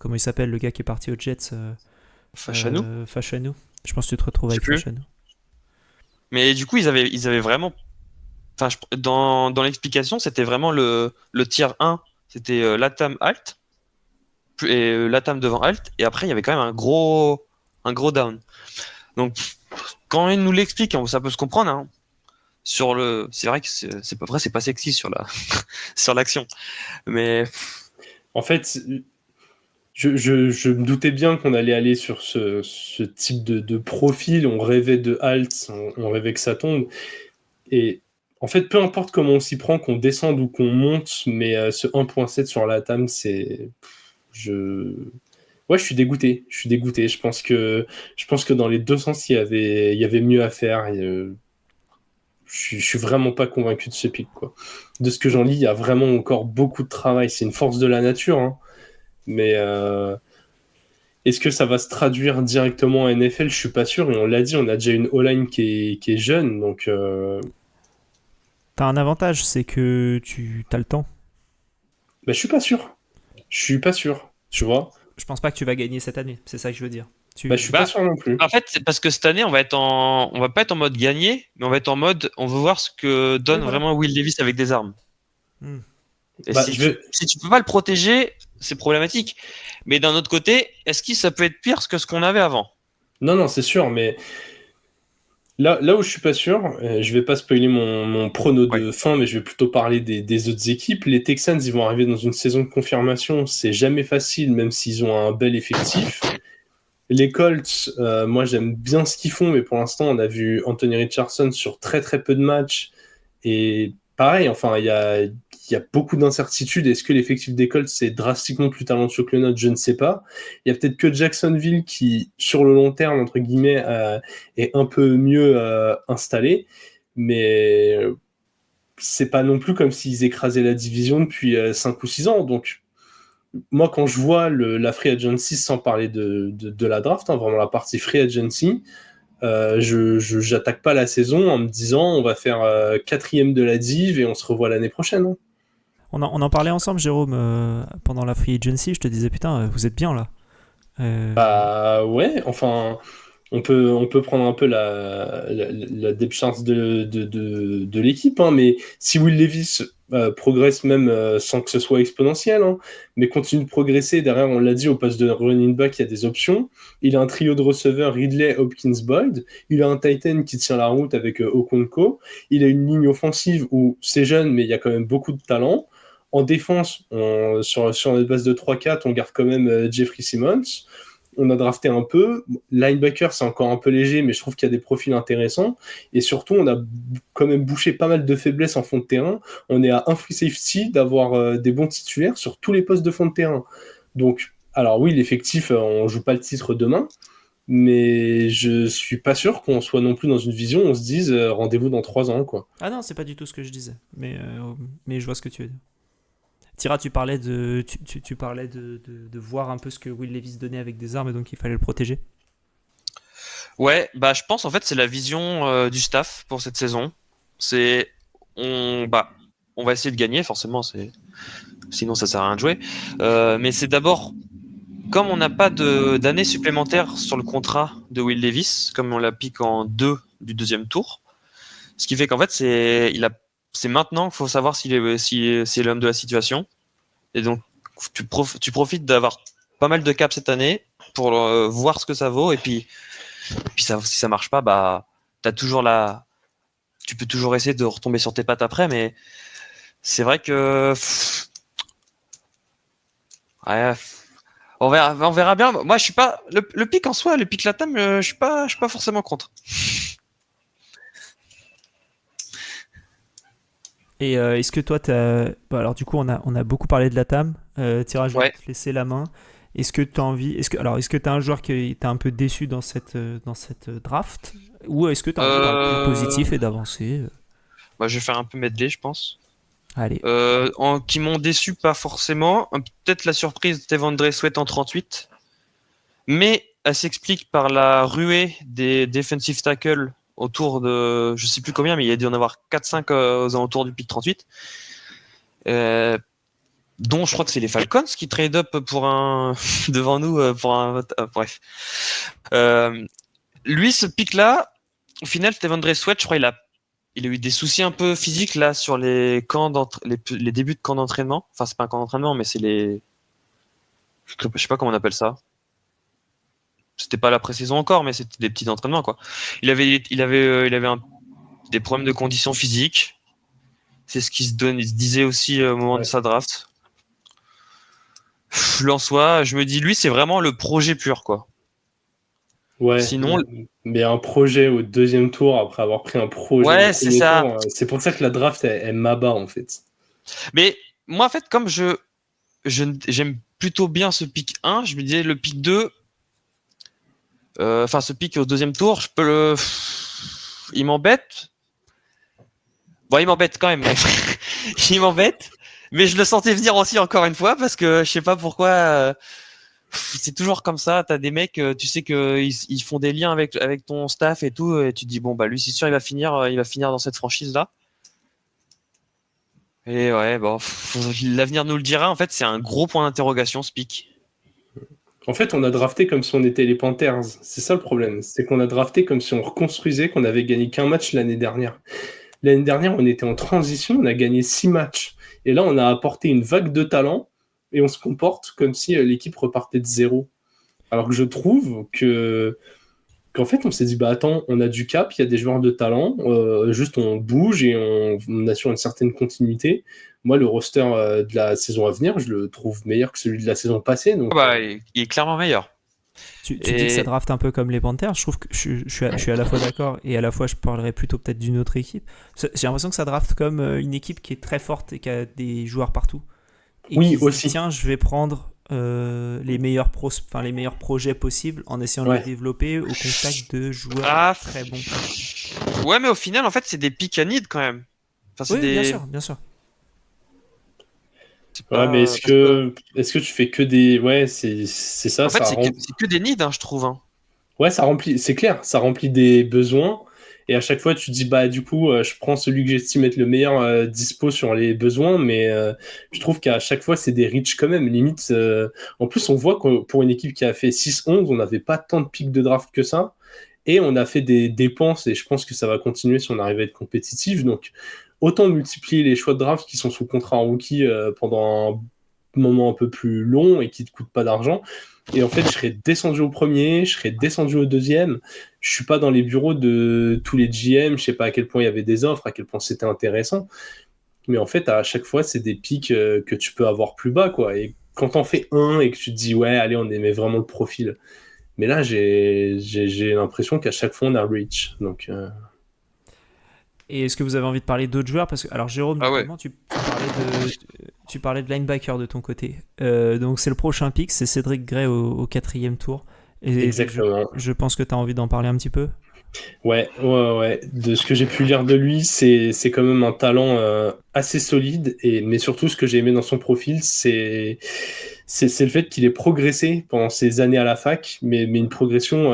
comment il s'appelle, le gars qui est parti aux Jets Fashanu. Je pense que tu te retrouves avec Fashanu. Mais du coup, ils avaient vraiment Dans l'explication, c'était vraiment le tier 1, c'était Latam Alt, et Latam devant Alt, et après il y avait quand même un gros down. Donc quand il nous l'explique, ça peut se comprendre. Hein. C'est vrai que c'est pas sexy sur sur l'action, mais En fait, je me doutais bien qu'on allait aller sur ce type de profil. On rêvait de Alt, on rêvait que ça tombe. Et en fait, peu importe comment on s'y prend, qu'on descende ou qu'on monte, mais ce 1.7 sur la table, c'est. Ouais, je suis dégoûté. Je suis dégoûté. Je pense que dans les deux sens, il y avait mieux à faire. Je suis vraiment pas convaincu de ce pic, quoi. De ce que j'en lis, il y a vraiment encore beaucoup de travail. C'est une force de la nature, hein. Mais est-ce que ça va se traduire directement en NFL? Je suis pas sûr. Et on l'a dit, on a déjà une O-line qui est jeune, donc. T'as un avantage, c'est que tu as le temps. Bah, je suis pas sûr. Je suis pas sûr. Tu vois? Je pense pas que tu vas gagner cette année, c'est ça que je veux dire. Bah, je suis pas sûr non plus. En fait, c'est parce que cette année, on va pas être en mode gagner, mais on va être en mode, on veut voir ce que donne vraiment Will Levis avec des armes. Et Bah, si tu peux pas le protéger, c'est problématique. Mais d'un autre côté, est-ce que ça peut être pire que ce qu'on avait avant? Non, c'est sûr, mais là où je suis pas sûr, je vais pas spoiler mon prono de fin, mais je vais plutôt parler des autres équipes. Les Texans, ils vont arriver dans une saison de confirmation. C'est jamais facile, même s'ils ont un bel effectif. Les Colts, moi j'aime bien ce qu'ils font, mais pour l'instant on a vu Anthony Richardson sur très très peu de matchs. Et pareil, enfin il y a beaucoup d'incertitudes. Est-ce que l'effectif des Colts c'est drastiquement plus talentueux que le nôtre? Je ne sais pas. Il y a peut-être que Jacksonville qui, sur le long terme, entre guillemets, est un peu mieux installé. Mais c'est pas non plus comme s'ils écrasaient la division depuis 5 ou 6 ans. Donc moi, quand je vois la free agency, sans parler de la draft, hein, vraiment la partie free agency, j'attaque pas la saison en me disant on va faire 4e de la div et on se revoit l'année prochaine. Hein. On en parlait ensemble, Jérôme, pendant la free agency. Je te disais, putain, vous êtes bien là. Bah ouais, enfin, on peut prendre un peu la depth chart de l'équipe, hein, mais si Will Levis progresse même sans que ce soit exponentiel, hein, mais continue de progresser, derrière on l'a dit, au poste de running back il y a des options, il a un trio de receveurs Ridley, Hopkins, Boyd, il a un Titan qui tient la route avec Okonkwo, il a une ligne offensive où c'est jeune mais il y a quand même beaucoup de talent. En défense, sur notre base de 3-4, on garde quand même Jeffrey Simmons. On a drafté un peu. Linebacker, c'est encore un peu léger, mais je trouve qu'il y a des profils intéressants. Et surtout, on a quand même bouché pas mal de faiblesses en fond de terrain. On est à un free safety d'avoir des bons titulaires sur tous les postes de fond de terrain. Donc, alors oui, l'effectif, on joue pas le titre demain, mais je suis pas sûr qu'on soit non plus dans une vision où on se dise rendez-vous dans 3 ans, quoi. Ah non, c'est pas du tout ce que je disais, mais je vois ce que tu veux dire. Tira, tu parlais tu parlais de voir un peu ce que Will Levis donnait avec des armes et donc il fallait le protéger. Ouais, bah je pense en fait c'est la vision du staff pour cette saison. C'est on va essayer de gagner forcément, sinon ça sert à rien de jouer. Mais c'est d'abord comme on n'a pas d'année supplémentaire sur le contrat de Will Levis, comme on l'a piqué en 2 du deuxième tour, ce qui fait qu'en fait c'est maintenant qu'il faut savoir si c'est l'homme de la situation. Et donc, tu profites d'avoir pas mal de caps cette année pour voir ce que ça vaut. Et puis ça, si ça marche pas, bah, tu peux toujours essayer de retomber sur tes pattes après. Mais c'est vrai que ouais, on verra bien. Moi, je suis pas le pic en soi, le pic latam, je suis pas forcément contre. Et est-ce que toi, alors du coup, on a beaucoup parlé de la TAM. Tira, je vais te laisser la main. Est-ce que tu as envie. Est-ce que tu as un joueur qui t'a un peu déçu dans cette draft? Ou est-ce que tu as envie de parler plus positif et d'avancer? Bah, je vais faire un peu medley, je pense. Allez. Qui m'ont déçu, pas forcément. Peut-être la surprise de Devondre Sweat en 38. Mais elle s'explique par la ruée des defensive tackles autour de, je sais plus combien, mais il y a dû en avoir 4-5 aux alentours du pick 38. Dont je crois que c'est les Falcons qui trade up pour un devant nous pour un bref. Lui, ce pick là, au final, Devondre Sweat, je crois, il a il a eu des soucis un peu physiques là sur les les débuts de camps d'entraînement. Enfin, c'est pas un camp d'entraînement, mais c'est je sais pas comment on appelle ça. C'était pas la pré-saison encore, mais c'était des petits entraînements quoi. Il avait des problèmes de conditions physiques. C'est ce il se disait aussi au moment de sa draft. En soi, je me dis lui, c'est vraiment le projet pur quoi. Ouais. Sinon, mais un projet au 2e tour après avoir pris un projet ouais, au c'est 1er ça. tour, c'est pour ça que la draft elle m'abat en fait. Mais moi en fait, comme j'aime plutôt bien ce pick 1, je me disais le pick 2. Enfin, ce pick au 2e tour, je peux il m'embête. Bon, il m'embête quand même. Il m'embête. Mais je le sentais venir aussi encore une fois parce que je sais pas pourquoi. C'est toujours comme ça. T'as des mecs, tu sais que ils font des liens avec ton staff et tout, et tu te dis bon bah lui c'est sûr il va finir dans cette franchise là. Et ouais bon, l'avenir nous le dira. En fait, c'est un gros point d'interrogation ce pick. En fait, on a drafté comme si on était les Panthers. C'est ça le problème. C'est qu'on a drafté comme si on reconstruisait, qu'on avait gagné qu'un match l'année dernière. L'année dernière, on était en transition, on a gagné 6 matchs. Et là, on a apporté une vague de talent et on se comporte comme si l'équipe repartait de zéro. Alors que je trouve qu'en fait, on s'est dit, bah attends, on a du cap, il y a des joueurs de talent, juste on bouge et on assure une certaine continuité. Moi, le roster de la saison à venir, je le trouve meilleur que celui de la saison passée. Donc, Il est clairement meilleur. Tu dis que ça draft un peu comme les Panthers. Je trouve que je suis à la fois d'accord et à la fois je parlerais plutôt peut-être d'une autre équipe. J'ai l'impression que ça draft comme une équipe qui est très forte et qui a des joueurs partout. Et oui, qui se aussi. dit, tiens, je vais prendre les meilleurs projets possibles en essayant de les développer au contact de joueurs très bons. Ouais, mais au final, en fait, c'est des pick à need quand même. Enfin, oui, bien sûr, bien sûr. Ouais, mais est-ce que tu fais que des... Ouais, c'est ça. En fait, c'est que des needs, hein, je trouve. Hein. Ouais, ça remplit... C'est clair, ça remplit des besoins. Et à chaque fois, tu te dis, bah du coup, je prends celui que j'estime être le meilleur dispo sur les besoins. Mais je trouve qu'à chaque fois, c'est des reach quand même. Limite, en plus, on voit que pour une équipe qui a fait 6-11, on n'avait pas tant de pics de draft que ça. Et on a fait des dépenses. Et je pense que ça va continuer si on arrive à être compétitif. Donc, autant multiplier les choix de draft qui sont sous contrat en rookie pendant un moment un peu plus long et qui ne te coûtent pas d'argent. Et en fait, je serais descendu au premier, je serais descendu au 2e. Je suis pas dans les bureaux de tous les GM. Je sais pas à quel point il y avait des offres, à quel point c'était intéressant. Mais en fait, à chaque fois, c'est des pics que tu peux avoir plus bas, quoi. Et quand t'en fais un et que tu te dis, ouais, allez, on aimait vraiment le profil. Mais là, j'ai l'impression qu'à chaque fois, on a reach. Donc... Et est-ce que vous avez envie de parler d'autres joueurs? Parce que, alors, Jérôme, notamment, tu parlais de linebacker de ton côté. Donc, c'est le prochain pick, c'est Cédric Gray au 4e tour. Et exactement. Je pense que tu as envie d'en parler un petit peu. Ouais. De ce que j'ai pu lire de lui, c'est quand même un talent assez solide. Mais surtout, ce que j'ai aimé dans son profil, c'est le fait qu'il ait progressé pendant ses années à la fac, mais une progression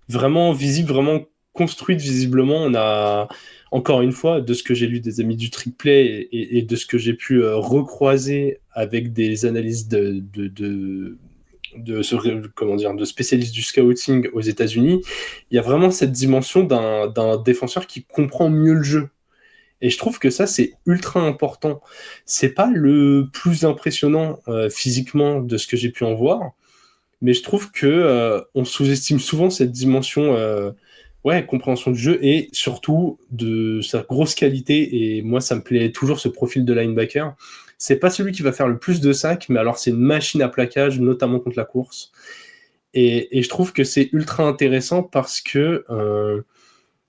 vraiment visible, vraiment construite visiblement. On a, encore une fois, de ce que j'ai lu des amis du trick play et de ce que j'ai pu recroiser avec des analyses de spécialistes du scouting aux États-Unis, il y a vraiment cette dimension d'un défenseur qui comprend mieux le jeu. Et je trouve que ça, c'est ultra important. C'est pas le plus impressionnant physiquement de ce que j'ai pu en voir, mais je trouve que on sous-estime souvent cette dimension compréhension du jeu et surtout de sa grosse qualité. Et moi, ça me plaît toujours ce profil de linebacker. C'est pas celui qui va faire le plus de sacs, mais alors c'est une machine à plaquage, notamment contre la course. Et je trouve que c'est ultra intéressant parce que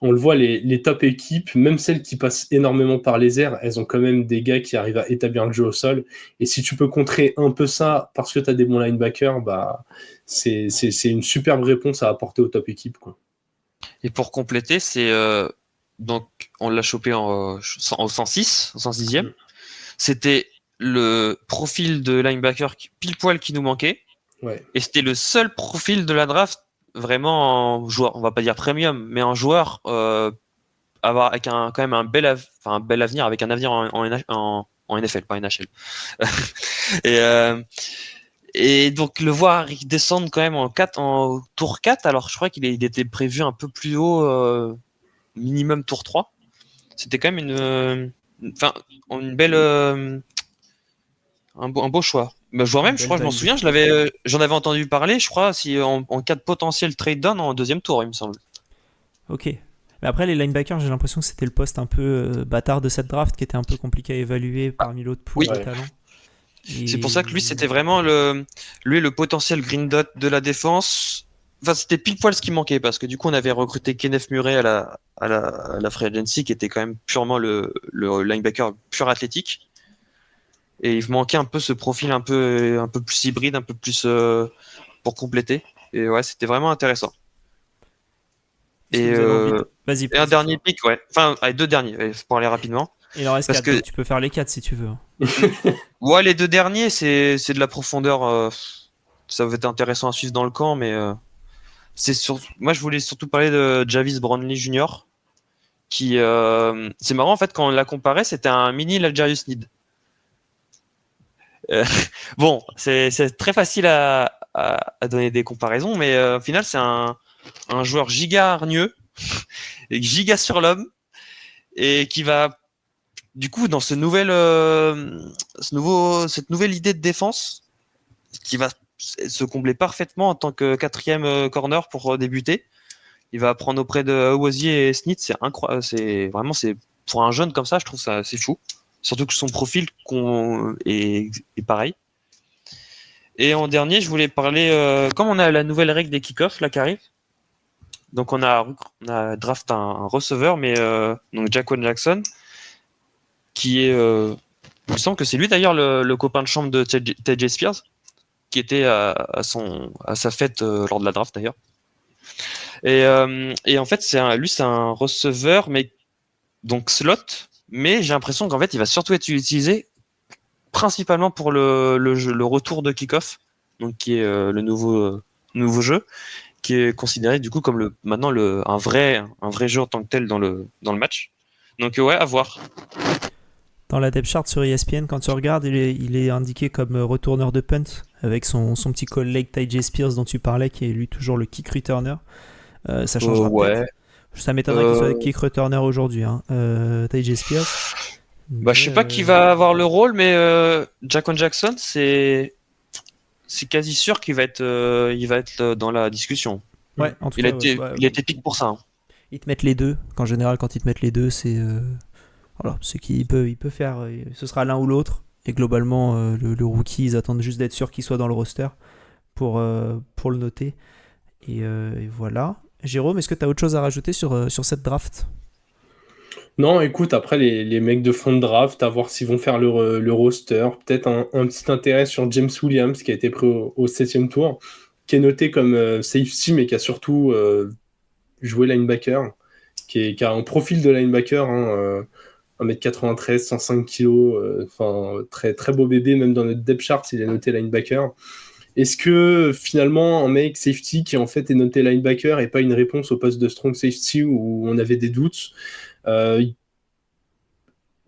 on le voit, les top équipes, même celles qui passent énormément par les airs, elles ont quand même des gars qui arrivent à établir le jeu au sol. Et si tu peux contrer un peu ça parce que tu as des bons linebackers, bah, c'est une superbe réponse à apporter aux top équipes, quoi. Et pour compléter, donc on l'a chopé au 106, au 106e. C'était le profil de linebacker pile poil qui nous manquait. Ouais. Et c'était le seul profil de la draft vraiment en joueur, on va pas dire premium, mais en joueur avec quand même un bel avenir, avec un avenir en NFL, pas NHL. Et donc le voir descendre quand même en tour 4, alors je crois qu'il était prévu un peu plus haut, minimum tour 3. c'était quand même une belle, un beau choix. Bah, je Une crois, je m'en belle souviens, j'en avais entendu parler, je crois, si en cas de potentiel trade down en deuxième tour, il me semble. Ok. Mais après, les linebackers, j'ai l'impression que c'était le poste un peu bâtard de cette draft qui était un peu compliqué à évaluer parmi l'autre pool oui. de talent. C'est pour ça que lui, c'était vraiment le potentiel green dot de la défense. Enfin, c'était pile poil ce qui manquait parce que du coup, on avait recruté Kenneth Murray à la free agency qui était quand même purement le linebacker pur athlétique. Et il manquait un peu ce profil un peu plus hybride, un peu plus pour compléter. Et ouais, c'était vraiment intéressant. Et vas-y. Et un dernier pick, ouais. Enfin, allez, 2 derniers, pour aller rapidement. Il en reste 4, donc tu peux faire les 4 si tu veux. Ouais, les 2 derniers, c'est de la profondeur. Ça va être intéressant à suivre dans le camp, mais moi, je voulais surtout parler de Jarvis Brownlee Jr. Qui, c'est marrant en fait quand on l'a comparé, c'était un mini L'Algerius Need. Bon, c'est très facile à donner des comparaisons, mais au final, c'est un joueur giga hargneux, et giga sur l'homme, et qui va, du coup, dans cette nouvelle idée de défense, qui va se combler parfaitement en tant que 4e corner pour débuter. Il va apprendre auprès de Awuzie et Snit, c'est incroyable, c'est pour un jeune comme ça, je trouve ça c'est fou. Surtout que son profil est pareil. Et en dernier, je voulais parler, comme on a la nouvelle règle des kick-offs là qui arrive, donc on a draft un receveur, mais donc Jaquan Jackson, qui est, il me semble que c'est lui d'ailleurs le copain de chambre de TJ Spears, qui était à sa fête lors de la draft d'ailleurs. Et en fait, c'est un receveur, mais donc slot, mais j'ai l'impression qu'en fait, il va surtout être utilisé principalement pour le retour de kick-off, donc qui est le nouveau jeu, qui est considéré du coup comme maintenant un vrai jeu en tant que tel dans le match. Donc ouais, à voir. Dans la depth chart sur ESPN, quand tu regardes, il est indiqué comme retourneur de punt avec son petit collègue TJ Spears dont tu parlais, qui est lui toujours le kick returner. Ça changera peut-être. Ça m'étonnerait qu'il soit kick returner aujourd'hui, hein. TJ Spears. Je sais pas qui va avoir le rôle, mais Jaquan Jackson, c'est quasi sûr qu'il va être dans la discussion. Ouais, en tout cas, il a été pick pour ça. Hein. Ils te mettent les deux. En général, quand ils te mettent les deux, c'est voilà, c'est qu'il peut faire. Ce sera l'un ou l'autre. Et globalement, le rookie, ils attendent juste d'être sûr qu'il soit dans le roster pour le noter. Et voilà. Jérôme, est-ce que tu as autre chose à rajouter sur cette draft ? Non, écoute, après les mecs de fond de draft, à voir s'ils vont faire le roster. Peut-être un petit intérêt sur James Williams, qui a été pris au 7e tour, qui est noté comme safety, mais qui a surtout joué linebacker, qui a un profil de linebacker, 1m93, 105 kg, très, très beau bébé, même dans notre depth chart, il est noté linebacker. Est-ce que finalement un mec safety qui en fait est noté linebacker et pas une réponse au poste de strong safety où on avait des doutes,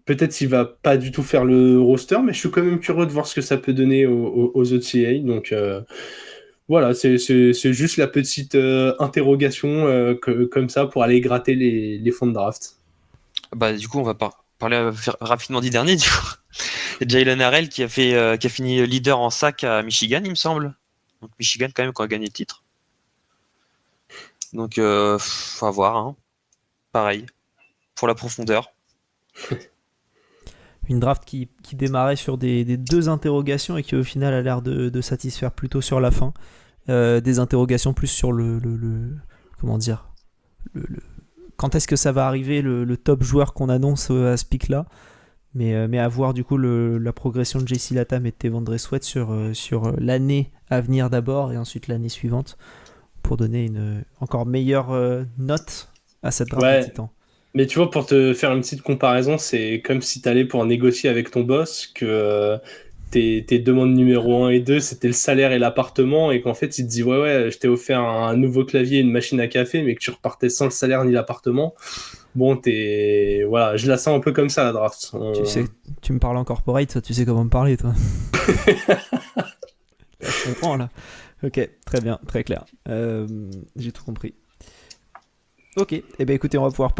peut-être qu'il va pas du tout faire le roster, mais je suis quand même curieux de voir ce que ça peut donner aux OTA. Donc voilà, c'est juste la petite interrogation comme ça pour aller gratter les fonds de draft. Du coup, on va parler rapidement du dernier. Du coup, Jalen Harrell qui a fini leader en sac à Michigan, il me semble. Donc Michigan quand même qui a gagné le titre. Donc faut voir. Hein. Pareil pour la profondeur. Une draft qui démarrait sur des 2 interrogations et qui au final a l'air de satisfaire plutôt sur la fin. Des interrogations plus sur comment dire, quand est-ce que ça va arriver, le top joueur qu'on annonce à ce pic-là. Mais à voir du coup la progression de JC Latam et de T'Vondre Sweat sur l'année à venir d'abord et ensuite l'année suivante pour donner une encore meilleure note à cette draft de Titan. Mais tu vois, pour te faire une petite comparaison, c'est comme si tu allais pour négocier avec ton boss, que tes demandes numéro 1 et 2, c'était le salaire et l'appartement, et qu'en fait, il te dit ouais, je t'ai offert un nouveau clavier et une machine à café, mais que tu repartais sans le salaire ni l'appartement. Bon, voilà, je la sens un peu comme ça, la draft. Tu sais, tu me parles en corporate, toi, tu sais comment me parler, toi. Je comprends, là. Ok, très bien, très clair. J'ai tout compris. Ok, et ben écoutez, on va pouvoir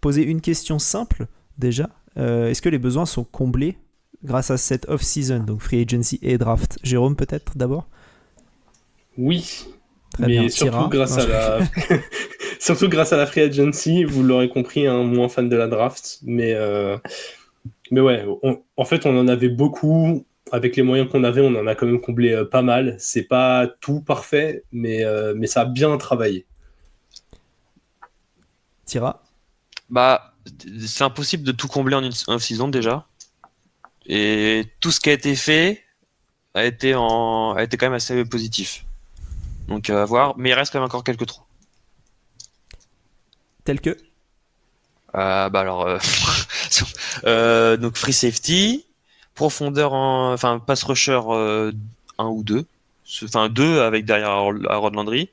poser une question simple déjà. Est-ce que les besoins sont comblés grâce à cette off-season, donc free agency et draft? Jérôme, peut-être d'abord? Oui, Très mais bien. surtout Tira? grâce Non, à la surtout grâce à la free agency, vous l'aurez compris, hein, moins fan de la draft, mais ouais, en fait, on en avait beaucoup. Avec les moyens qu'on avait, on en a quand même comblé pas mal. C'est pas tout parfait, mais ça a bien travaillé. Tira? Bah, c'est impossible de tout combler en une off-season déjà. Et tout ce qui a été fait a été quand même assez positif. Donc à voir, mais il reste quand même encore quelques trous. Tel que? Bah alors, donc free safety, profondeur enfin pass rusher 1 ou 2, enfin 2 avec derrière Harold Landry,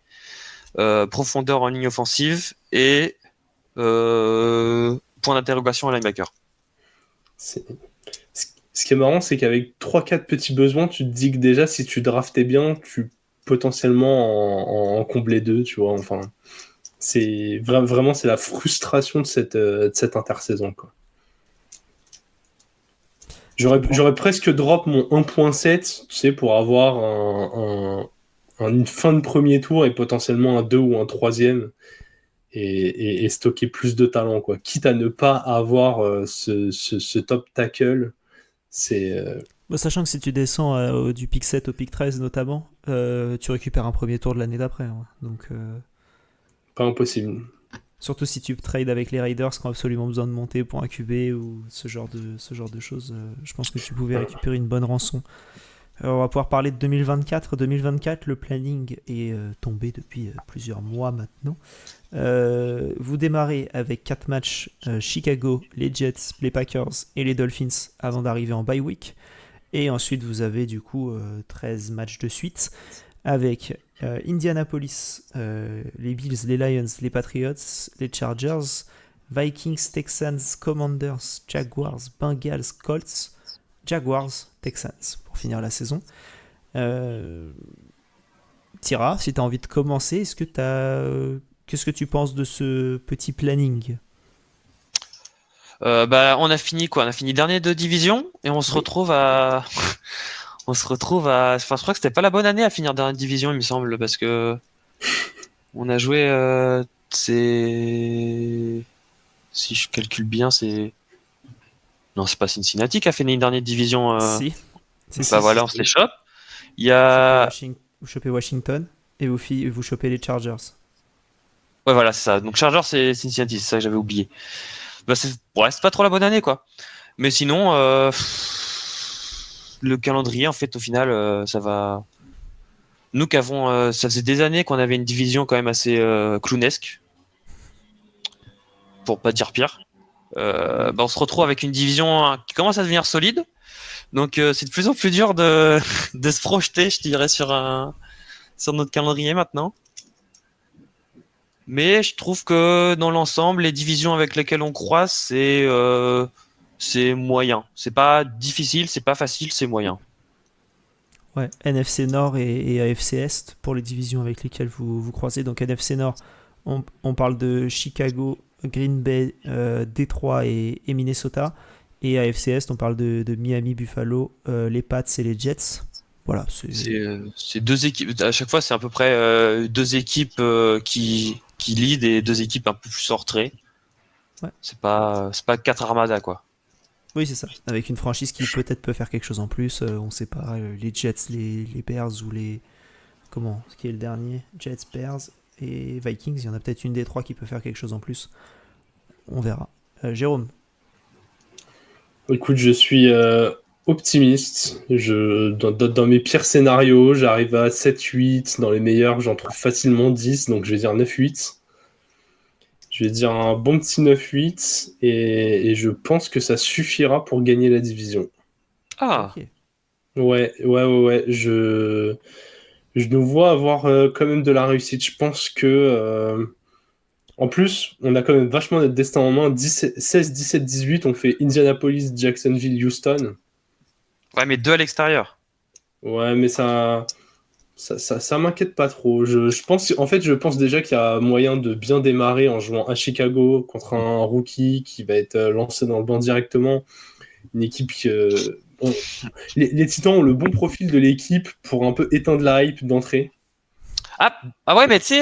profondeur en ligne offensive et point d'interrogation à linebacker. Ce qui est marrant, c'est qu'avec 3-4 petits besoins, tu te dis que déjà, si tu draftais bien, tu potentiellement en combler 2, tu vois. Enfin, c'est vraiment c'est la frustration de cette intersaison, quoi. J'aurais presque drop mon 1.7, tu sais, pour avoir une fin de premier tour et potentiellement un 2 ou un troisième et stocker plus de talent, quoi. Quitte à ne pas avoir ce top tackle, c'est... Sachant que si tu descends du pick 7 au pick 13 notamment, tu récupères un premier tour de l'année d'après. Hein. Donc, pas impossible. surtout si tu trades avec les Raiders qui ont absolument besoin de monter pour un QB ou ce genre de choses, je pense que tu pouvais récupérer une bonne rançon. On va pouvoir parler de 2024. 2024, le planning est tombé depuis plusieurs mois maintenant. Vous démarrez avec 4 matchs Chicago, les Jets, les Packers et les Dolphins avant d'arriver en bye week. Et ensuite, vous avez du coup 13 matchs de suite avec Indianapolis, les Bills, les Lions, les Patriots, les Chargers, Vikings, Texans, Commanders, Jaguars, Bengals, Colts, Jaguars, Texans pour finir la saison. Tira, si tu as envie de commencer, qu'est-ce que tu penses de ce petit planning? On a fini quoi? On a fini dernier de division et on se retrouve à enfin, je crois que c'était pas la bonne année à finir dernière division, il me semble, parce que on a joué si je calcule bien, non, c'est pas Cincinnati qui a fait une dernière division. Si. Voilà, on se les chope. Il y a Vous chopez Washington et vous chopez les Chargers. Ouais, voilà, c'est ça. Donc Chargers, c'est Cincinnati, c'est ça que j'avais oublié. C'est pas trop la bonne année, quoi. Mais sinon, le calendrier, en fait, au final, ça va. Nous ça faisait des années qu'on avait une division quand même assez clownesque, pour pas dire pire. On se retrouve avec une division qui commence à devenir solide. Donc c'est de plus en plus dur de se projeter, je dirais, sur notre calendrier maintenant. Mais je trouve que dans l'ensemble, les divisions avec lesquelles on croise, c'est moyen. C'est pas difficile, c'est pas facile, c'est moyen. Ouais, NFC Nord et AFC Est pour les divisions avec lesquelles vous croisez. Donc NFC Nord, on parle de Chicago, Green Bay, Détroit et Minnesota. Et AFC Est, on parle de Miami, Buffalo, les Pats et les Jets. Voilà, c'est deux équipes. À chaque fois, c'est à peu près deux équipes qui lead et deux équipes un peu plus en retrait. Ouais. C'est pas 4 armadas, quoi. Oui, c'est ça. Avec une franchise qui peut-être peut faire quelque chose en plus. On sait pas. Les Jets, les Bears ou les... Comment? Ce qui est le dernier? Jets, Bears et Vikings. Il y en a peut-être une des trois qui peut faire quelque chose en plus. On verra. Jérôme? Écoute, je suis optimiste. Dans mes pires scénarios, j'arrive à 7-8. Dans les meilleurs, j'en trouve facilement 10. Donc je vais dire 9-8. Je vais dire un bon petit 9-8 et je pense que ça suffira pour gagner la division. Ah. Okay. Ouais. Je nous vois avoir quand même de la réussite. Je pense que... en plus, on a quand même vachement notre destin en main. 16, 17, 18, on fait Indianapolis, Jacksonville, Houston. Ouais, mais 2 à l'extérieur. Ouais, mais ça... Ça m'inquiète pas trop. Je pense déjà qu'il y a moyen de bien démarrer en jouant à Chicago contre un rookie qui va être lancé dans le banc directement. Une équipe les Titans ont le bon profil de l'équipe pour un peu éteindre la hype d'entrée. Ah ouais, mais tu sais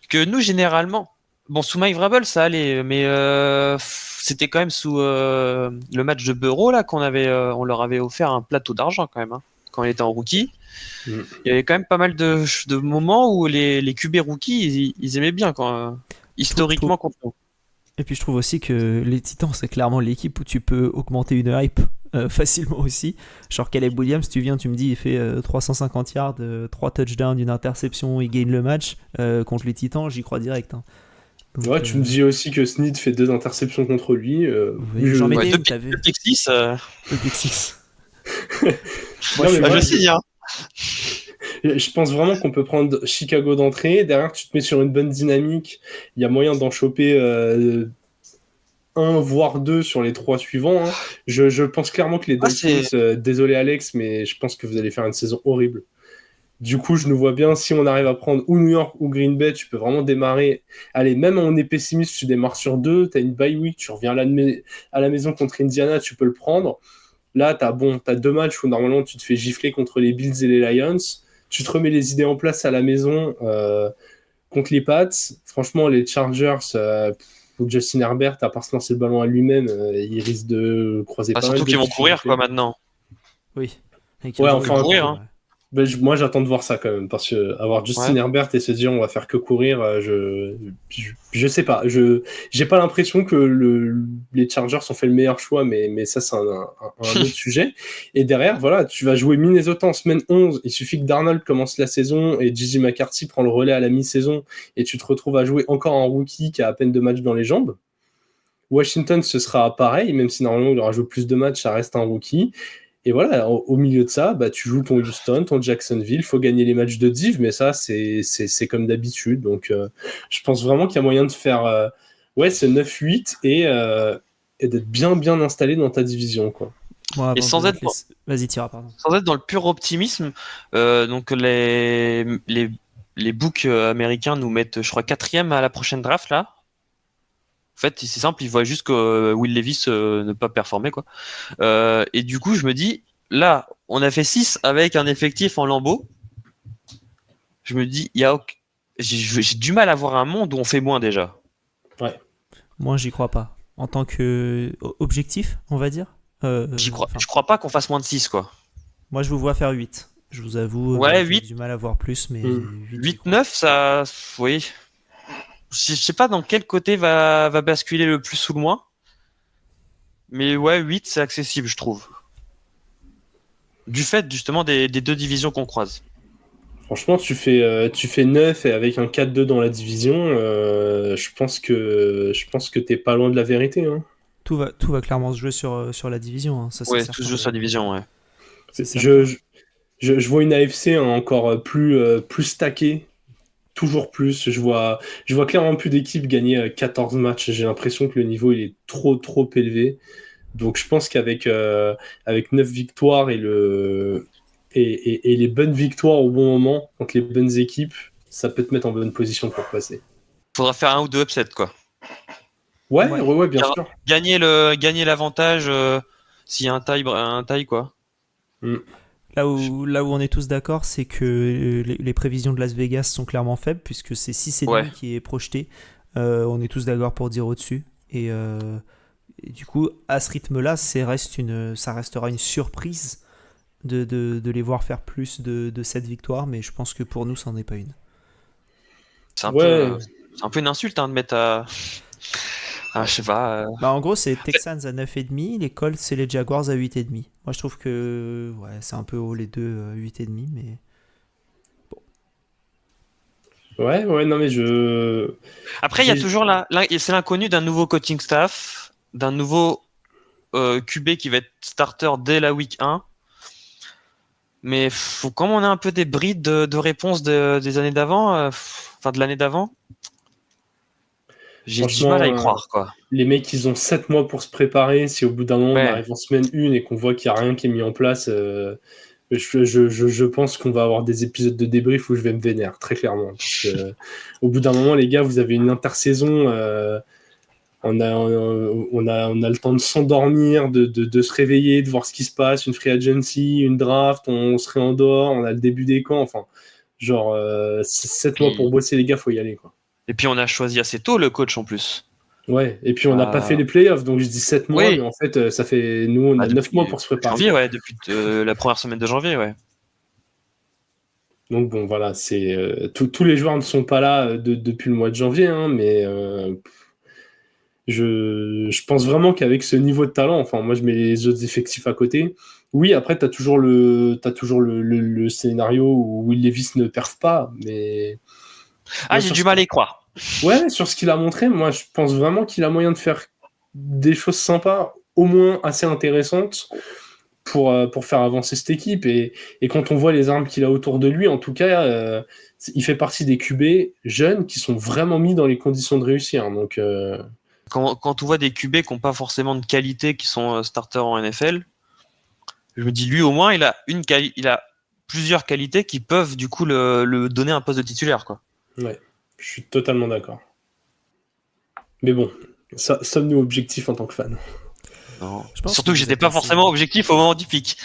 que nous, généralement, bon, sous Mike Vrabel, ça allait, mais c'était quand même sous le match de Bureau, là, on leur avait offert un plateau d'argent, quand même, hein, quand il était en rookie. Il y avait quand même pas mal de moments où les QB rookies, ils aimaient bien, quand, historiquement, contre nous. Et puis je trouve aussi que les Titans, c'est clairement l'équipe où tu peux augmenter une hype facilement aussi. Genre Caleb Williams, tu viens, tu me dis, il fait 350 yards, 3 touchdowns, une interception, il gagne le match. Contre les Titans, j'y crois direct. Hein. Donc, ouais, tu me dis aussi que Snead fait 2 interceptions contre lui. Oui, j'en mettais ouais, où t'as vu le pick 6. Le pick 6. Je sais, hein. Je pense vraiment qu'on peut prendre Chicago d'entrée. Derrière, tu te mets sur une bonne dynamique. Il y a moyen d'en choper 1 voire 2 sur les 3 suivants. Hein. Je pense clairement que les Dolphins, désolé Alex, mais je pense que vous allez faire une saison horrible. Du coup, je nous vois bien, si on arrive à prendre ou New York ou Green Bay, tu peux vraiment démarrer. Allez, même on est pessimiste, tu démarres sur 2, tu as une bye week, tu reviens à la maison contre Indiana, tu peux le prendre. Là, tu as 2 matchs où normalement tu te fais gifler contre les Bills et les Lions. Tu te remets les idées en place à la maison contre les Pats. Franchement, les Chargers, Justin Herbert, à part se lancer le ballon à lui-même, il risque de croiser pas mal. Surtout qu'ils vont courir, quoi, maintenant. Oui. Ouais, enfin, courir, hein. Ben, moi, j'attends de voir ça quand même, parce que avoir Justin Herbert et se dire on va faire que courir, je sais pas. J'ai pas l'impression que les Chargers ont fait le meilleur choix, mais ça, c'est un autre sujet. Et derrière, voilà, tu vas jouer Minnesota en semaine 11. Il suffit que Darnold commence la saison et J.J. McCarthy prend le relais à la mi-saison et tu te retrouves à jouer encore un rookie qui a à peine 2 matchs dans les jambes. Washington, ce sera pareil, même si normalement il aura joué plus de matchs, ça reste un rookie. Et voilà, au milieu de ça, bah, tu joues ton Houston, ton Jacksonville, il faut gagner les matchs de div, mais ça, c'est comme d'habitude. Donc, je pense vraiment qu'il y a moyen de faire ce 9-8 et d'être bien installé dans ta division, quoi. Bon, et sans être, vas-y, Tira, pardon. Sans être dans le pur optimisme, donc les books américains nous mettent, je crois, 4e à la prochaine draft, là. En fait, c'est simple, ils voient juste que Will Levis ne pas performer, quoi. Et du coup, je me dis, là, on a fait 6 avec un effectif en lambeaux. Je me dis, j'ai du mal à voir un monde où on fait moins déjà. Ouais. Moi, j'y crois pas. En tant que objectif, on va dire. Je crois pas qu'on fasse moins de 6, quoi. Moi, je vous vois faire 8. Je vous avoue, ouais, j'ai du mal à voir plus, mais 8-9, ça... Oui. Je sais pas dans quel côté va basculer le plus ou le moins. Mais ouais, 8, c'est accessible, je trouve. Du fait, justement, des 2 divisions qu'on croise. Franchement, tu fais 9 et avec un 4-2 dans la division, je pense que t'es pas loin de la vérité. Hein. Tout va clairement se jouer sur la division. Hein. Ça, ouais, tout se joue sur la division, ouais. Je vois une AFC encore plus stackée. Toujours plus. Je vois clairement plus d'équipes gagner 14 matchs. J'ai l'impression que le niveau il est trop élevé. Donc je pense qu'avec 9 victoires et les bonnes victoires au bon moment contre les bonnes équipes, ça peut te mettre en bonne position pour passer. Faudra faire 1 ou 2 upsets, quoi. Ouais, bien sûr. Gagner l'avantage s'il y a un taille, quoi. Là où on est tous d'accord, c'est que les prévisions de Las Vegas sont clairement faibles, puisque c'est 6,5 qui est projeté. On est tous d'accord pour dire au-dessus. Et du coup, à ce rythme-là, ça restera une surprise de les voir faire plus de cette victoire, mais je pense que pour nous, ça n'en est pas une. C'est un peu une insulte de mettre à... je sais pas. En gros, c'est Texans à 9,5, les Colts et les Jaguars à 8,5. Moi, je trouve que c'est un peu haut les deux, 8,5, mais bon. Ouais, non mais Après, il y a toujours c'est l'inconnu d'un nouveau coaching staff, d'un nouveau QB qui va être starter dès la week 1. Mais comme on a un peu des brides de réponses des années d'avant, de l'année d'avant, j'ai du mal à y croire, quoi. Les mecs, ils ont 7 mois pour se préparer. Si au bout d'un moment, on arrive en semaine 1 et qu'on voit qu'il n'y a rien qui est mis en place, Je pense qu'on va avoir des épisodes de débrief où je vais me vénérer, très clairement. Parce que, au bout d'un moment, les gars, vous avez une intersaison. On a le temps de s'endormir, de se réveiller, de voir ce qui se passe, une free agency, une draft, on se réendort, on a le début des camps, enfin, genre 7 mois pour bosser, les gars, faut y aller, quoi. Et puis on a choisi assez tôt le coach en plus. Ouais, et puis on n'a pas fait les playoffs, donc je dis 7 mois, Oui. mais en fait, ça fait, nous, on a 9 mois pour se préparer. Janvier, ouais, depuis la première semaine de janvier, ouais. Donc bon, voilà, c'est tous les joueurs ne sont pas là depuis le mois de janvier, hein, mais je pense vraiment qu'avec ce niveau de talent, enfin moi je mets les autres effectifs à côté. Oui, après t'as toujours le scénario où Will Levis ne perf pas, mais j'ai du mal à y croire. Ouais, sur ce qu'il a montré, moi je pense vraiment qu'il a moyen de faire des choses sympas, au moins assez intéressantes pour faire avancer cette équipe. Et quand on voit les armes qu'il a autour de lui, en tout cas, il fait partie des QB jeunes qui sont vraiment mis dans les conditions de réussir. Donc quand on voit des QB qui n'ont pas forcément de qualité, qui sont starters en NFL, je me dis lui au moins il a plusieurs qualités qui peuvent du coup le donner un poste de titulaire, quoi. Ouais, je suis totalement d'accord. Mais bon, sommes-nous objectifs en tant que fans? Non. Surtout que j'étais pas forcément objectif au moment du pic.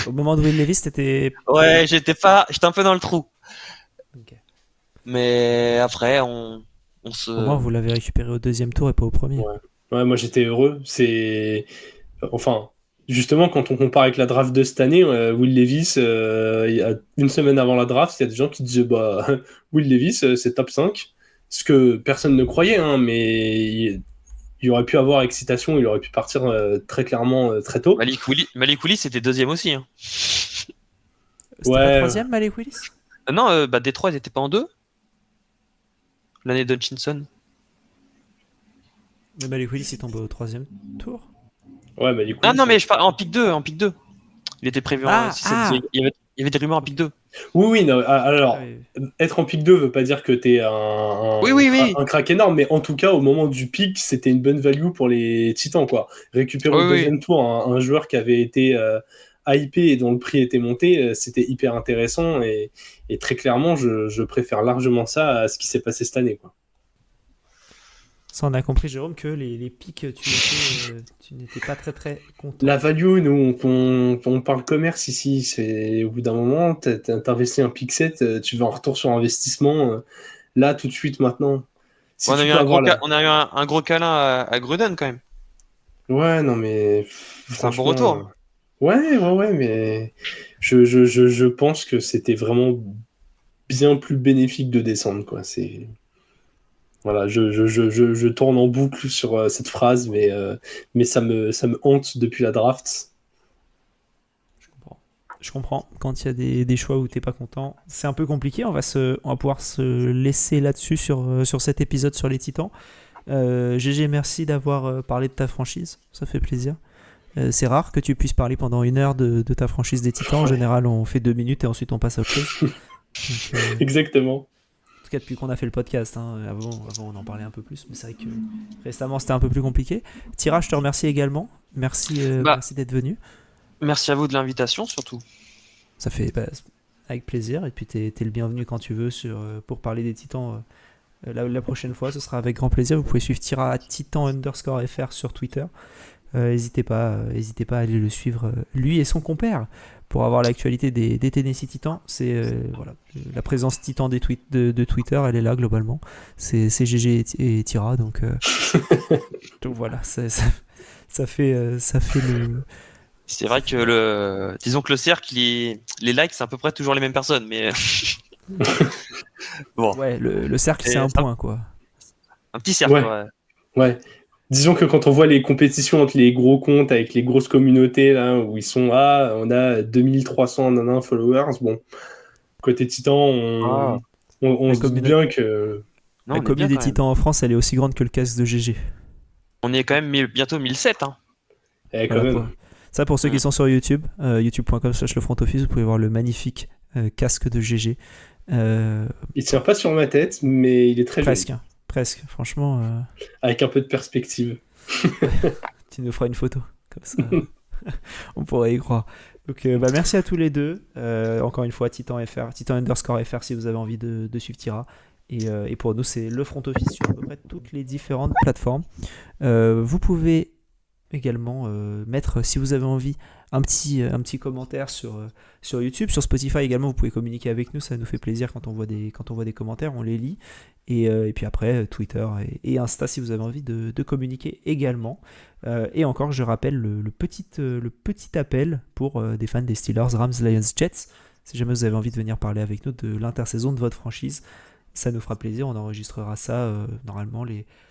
Au moment de Will Levis, t'étais... Ouais, j'étais un peu dans le trou. Okay. Mais après, on se... Au moins, vous l'avez récupéré au deuxième tour et pas au premier. Ouais, moi j'étais heureux. Enfin, justement, quand on compare avec la draft de cette année, Will Levis, il y a une semaine avant la draft, il y a des gens qui disaient Will Levis, c'est top 5. Ce que personne ne croyait, hein, mais il aurait pu avoir excitation, il aurait pu partir très clairement très tôt. Malik Willis c'était deuxième aussi. Hein. C'était pas troisième, Malik Willis? Non, Détroit, ils étaient pas en 2 l'année d'Hutchinson. Mais Malik Willis est tombé au troisième tour. Ouais, Malik Willis. Ah non, mais je parle en pick 2. Il était prévu il y avait des rumeurs en pick 2. Oui, non, alors, être en pick 2 veut pas dire que t'es un crack énorme, mais en tout cas, au moment du pick, c'était une bonne value pour les Titans, quoi. Récupérer au deuxième tour un joueur qui avait été hypé et dont le prix était monté, c'était hyper intéressant, et très clairement, je préfère largement ça à ce qui s'est passé cette année, quoi. Ça, on a compris, Jérôme, que les pics, tu n'étais pas très très content. La value, nous, on parle commerce ici. C'est au bout d'un moment, t'investis un pick 7, tu veux un retour sur investissement là, tout de suite, maintenant. Si on a eu un gros câlin à Gruden, quand même. Ouais, non, mais... C'est un bon retour. Ouais, mais je pense que c'était vraiment bien plus bénéfique de descendre, quoi. C'est... Voilà, je tourne en boucle sur cette phrase, mais ça me hante depuis la draft. Je comprends. Quand il y a des choix où t'es pas content, c'est un peu compliqué. On va pouvoir se laisser là-dessus sur cet épisode sur les Titans. GG, merci d'avoir parlé de ta franchise. Ça fait plaisir. C'est rare que tu puisses parler pendant 1 heure de ta franchise des Titans. En général, on fait 2 minutes et ensuite on passe à autre chose. Donc, exactement. En tout cas, depuis qu'on a fait le podcast, hein. Avant on en parlait un peu plus, mais c'est vrai que récemment c'était un peu plus compliqué. Tira, je te remercie également. Merci d'être venu. Merci à vous de l'invitation, surtout. Ça fait avec plaisir, et puis t'es le bienvenu quand tu veux pour parler des Titans. La prochaine fois, ce sera avec grand plaisir. Vous pouvez suivre Tira à Titan_FR sur Twitter. N'hésitez pas à aller le suivre, lui et son compère, pour avoir l'actualité des Tennessee Titans. C'est la présence Titan de Twitter, elle est là globalement. C'est GG et Tira, donc voilà, ça fait le... C'est vrai que disons que le cercle, les likes, c'est à peu près toujours les mêmes personnes, mais bon. Ouais, le cercle, c'est un point, quoi. Un petit cercle, ouais. Disons que quand on voit les compétitions entre les gros comptes avec les grosses communautés là où ils sont on a 2300 followers, bon, côté Titan, on se dit bien que la communauté des Titans en France, elle est aussi grande que le casque de GG. On est quand même bientôt 1007, hein. Quand même. Ça, pour ceux qui sont sur YouTube, youtube.com/lefrontoffice, vous pouvez voir le magnifique casque de GG. Il tient pas sur ma tête, mais il est très joli. Presque, franchement. Avec un peu de perspective. Tu nous feras une photo, comme ça. On pourrait y croire. Donc merci à tous les deux. Encore une fois, Titan_FR si vous avez envie de suivre Tira. Et pour nous, c'est le front office sur à peu près toutes les différentes plateformes. Vous pouvez également mettre, si vous avez envie, un petit commentaire sur YouTube, sur Spotify également. Vous pouvez communiquer avec nous, ça nous fait plaisir quand on voit des commentaires, on les lit. Et puis après, Twitter et Insta si vous avez envie de communiquer également. Et encore, je rappelle le petit appel pour des fans des Steelers, Rams, Lions, Jets. Si jamais vous avez envie de venir parler avec nous de l'intersaison de votre franchise, ça nous fera plaisir. On enregistrera ça normalement.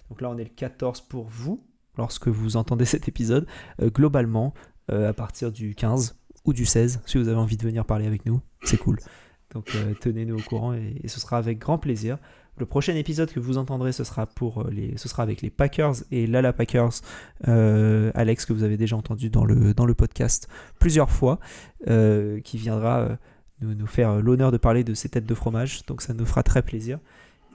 Donc là, on est le 14 pour vous, lorsque vous entendez cet épisode. Globalement, à partir du 15 ou du 16, si vous avez envie de venir parler avec nous, c'est cool. Donc tenez-nous au courant et ce sera avec grand plaisir. Le prochain épisode que vous entendrez, ce sera avec les Packers et Lala Packers, Alex, que vous avez déjà entendu dans le podcast plusieurs fois, qui viendra nous faire l'honneur de parler de ses têtes de fromage. Donc ça nous fera très plaisir.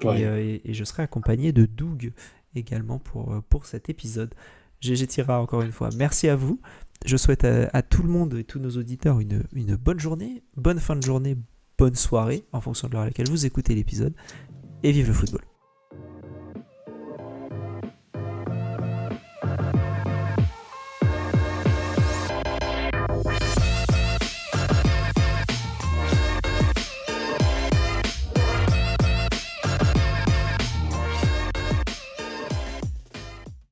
Ouais. Et je serai accompagné de Doug également pour cet épisode. GG Tira, encore une fois, merci à vous. Je souhaite à tout le monde et tous nos auditeurs une bonne journée, bonne fin de journée, bonne soirée, en fonction de l'heure à laquelle vous écoutez l'épisode. Et vive le football.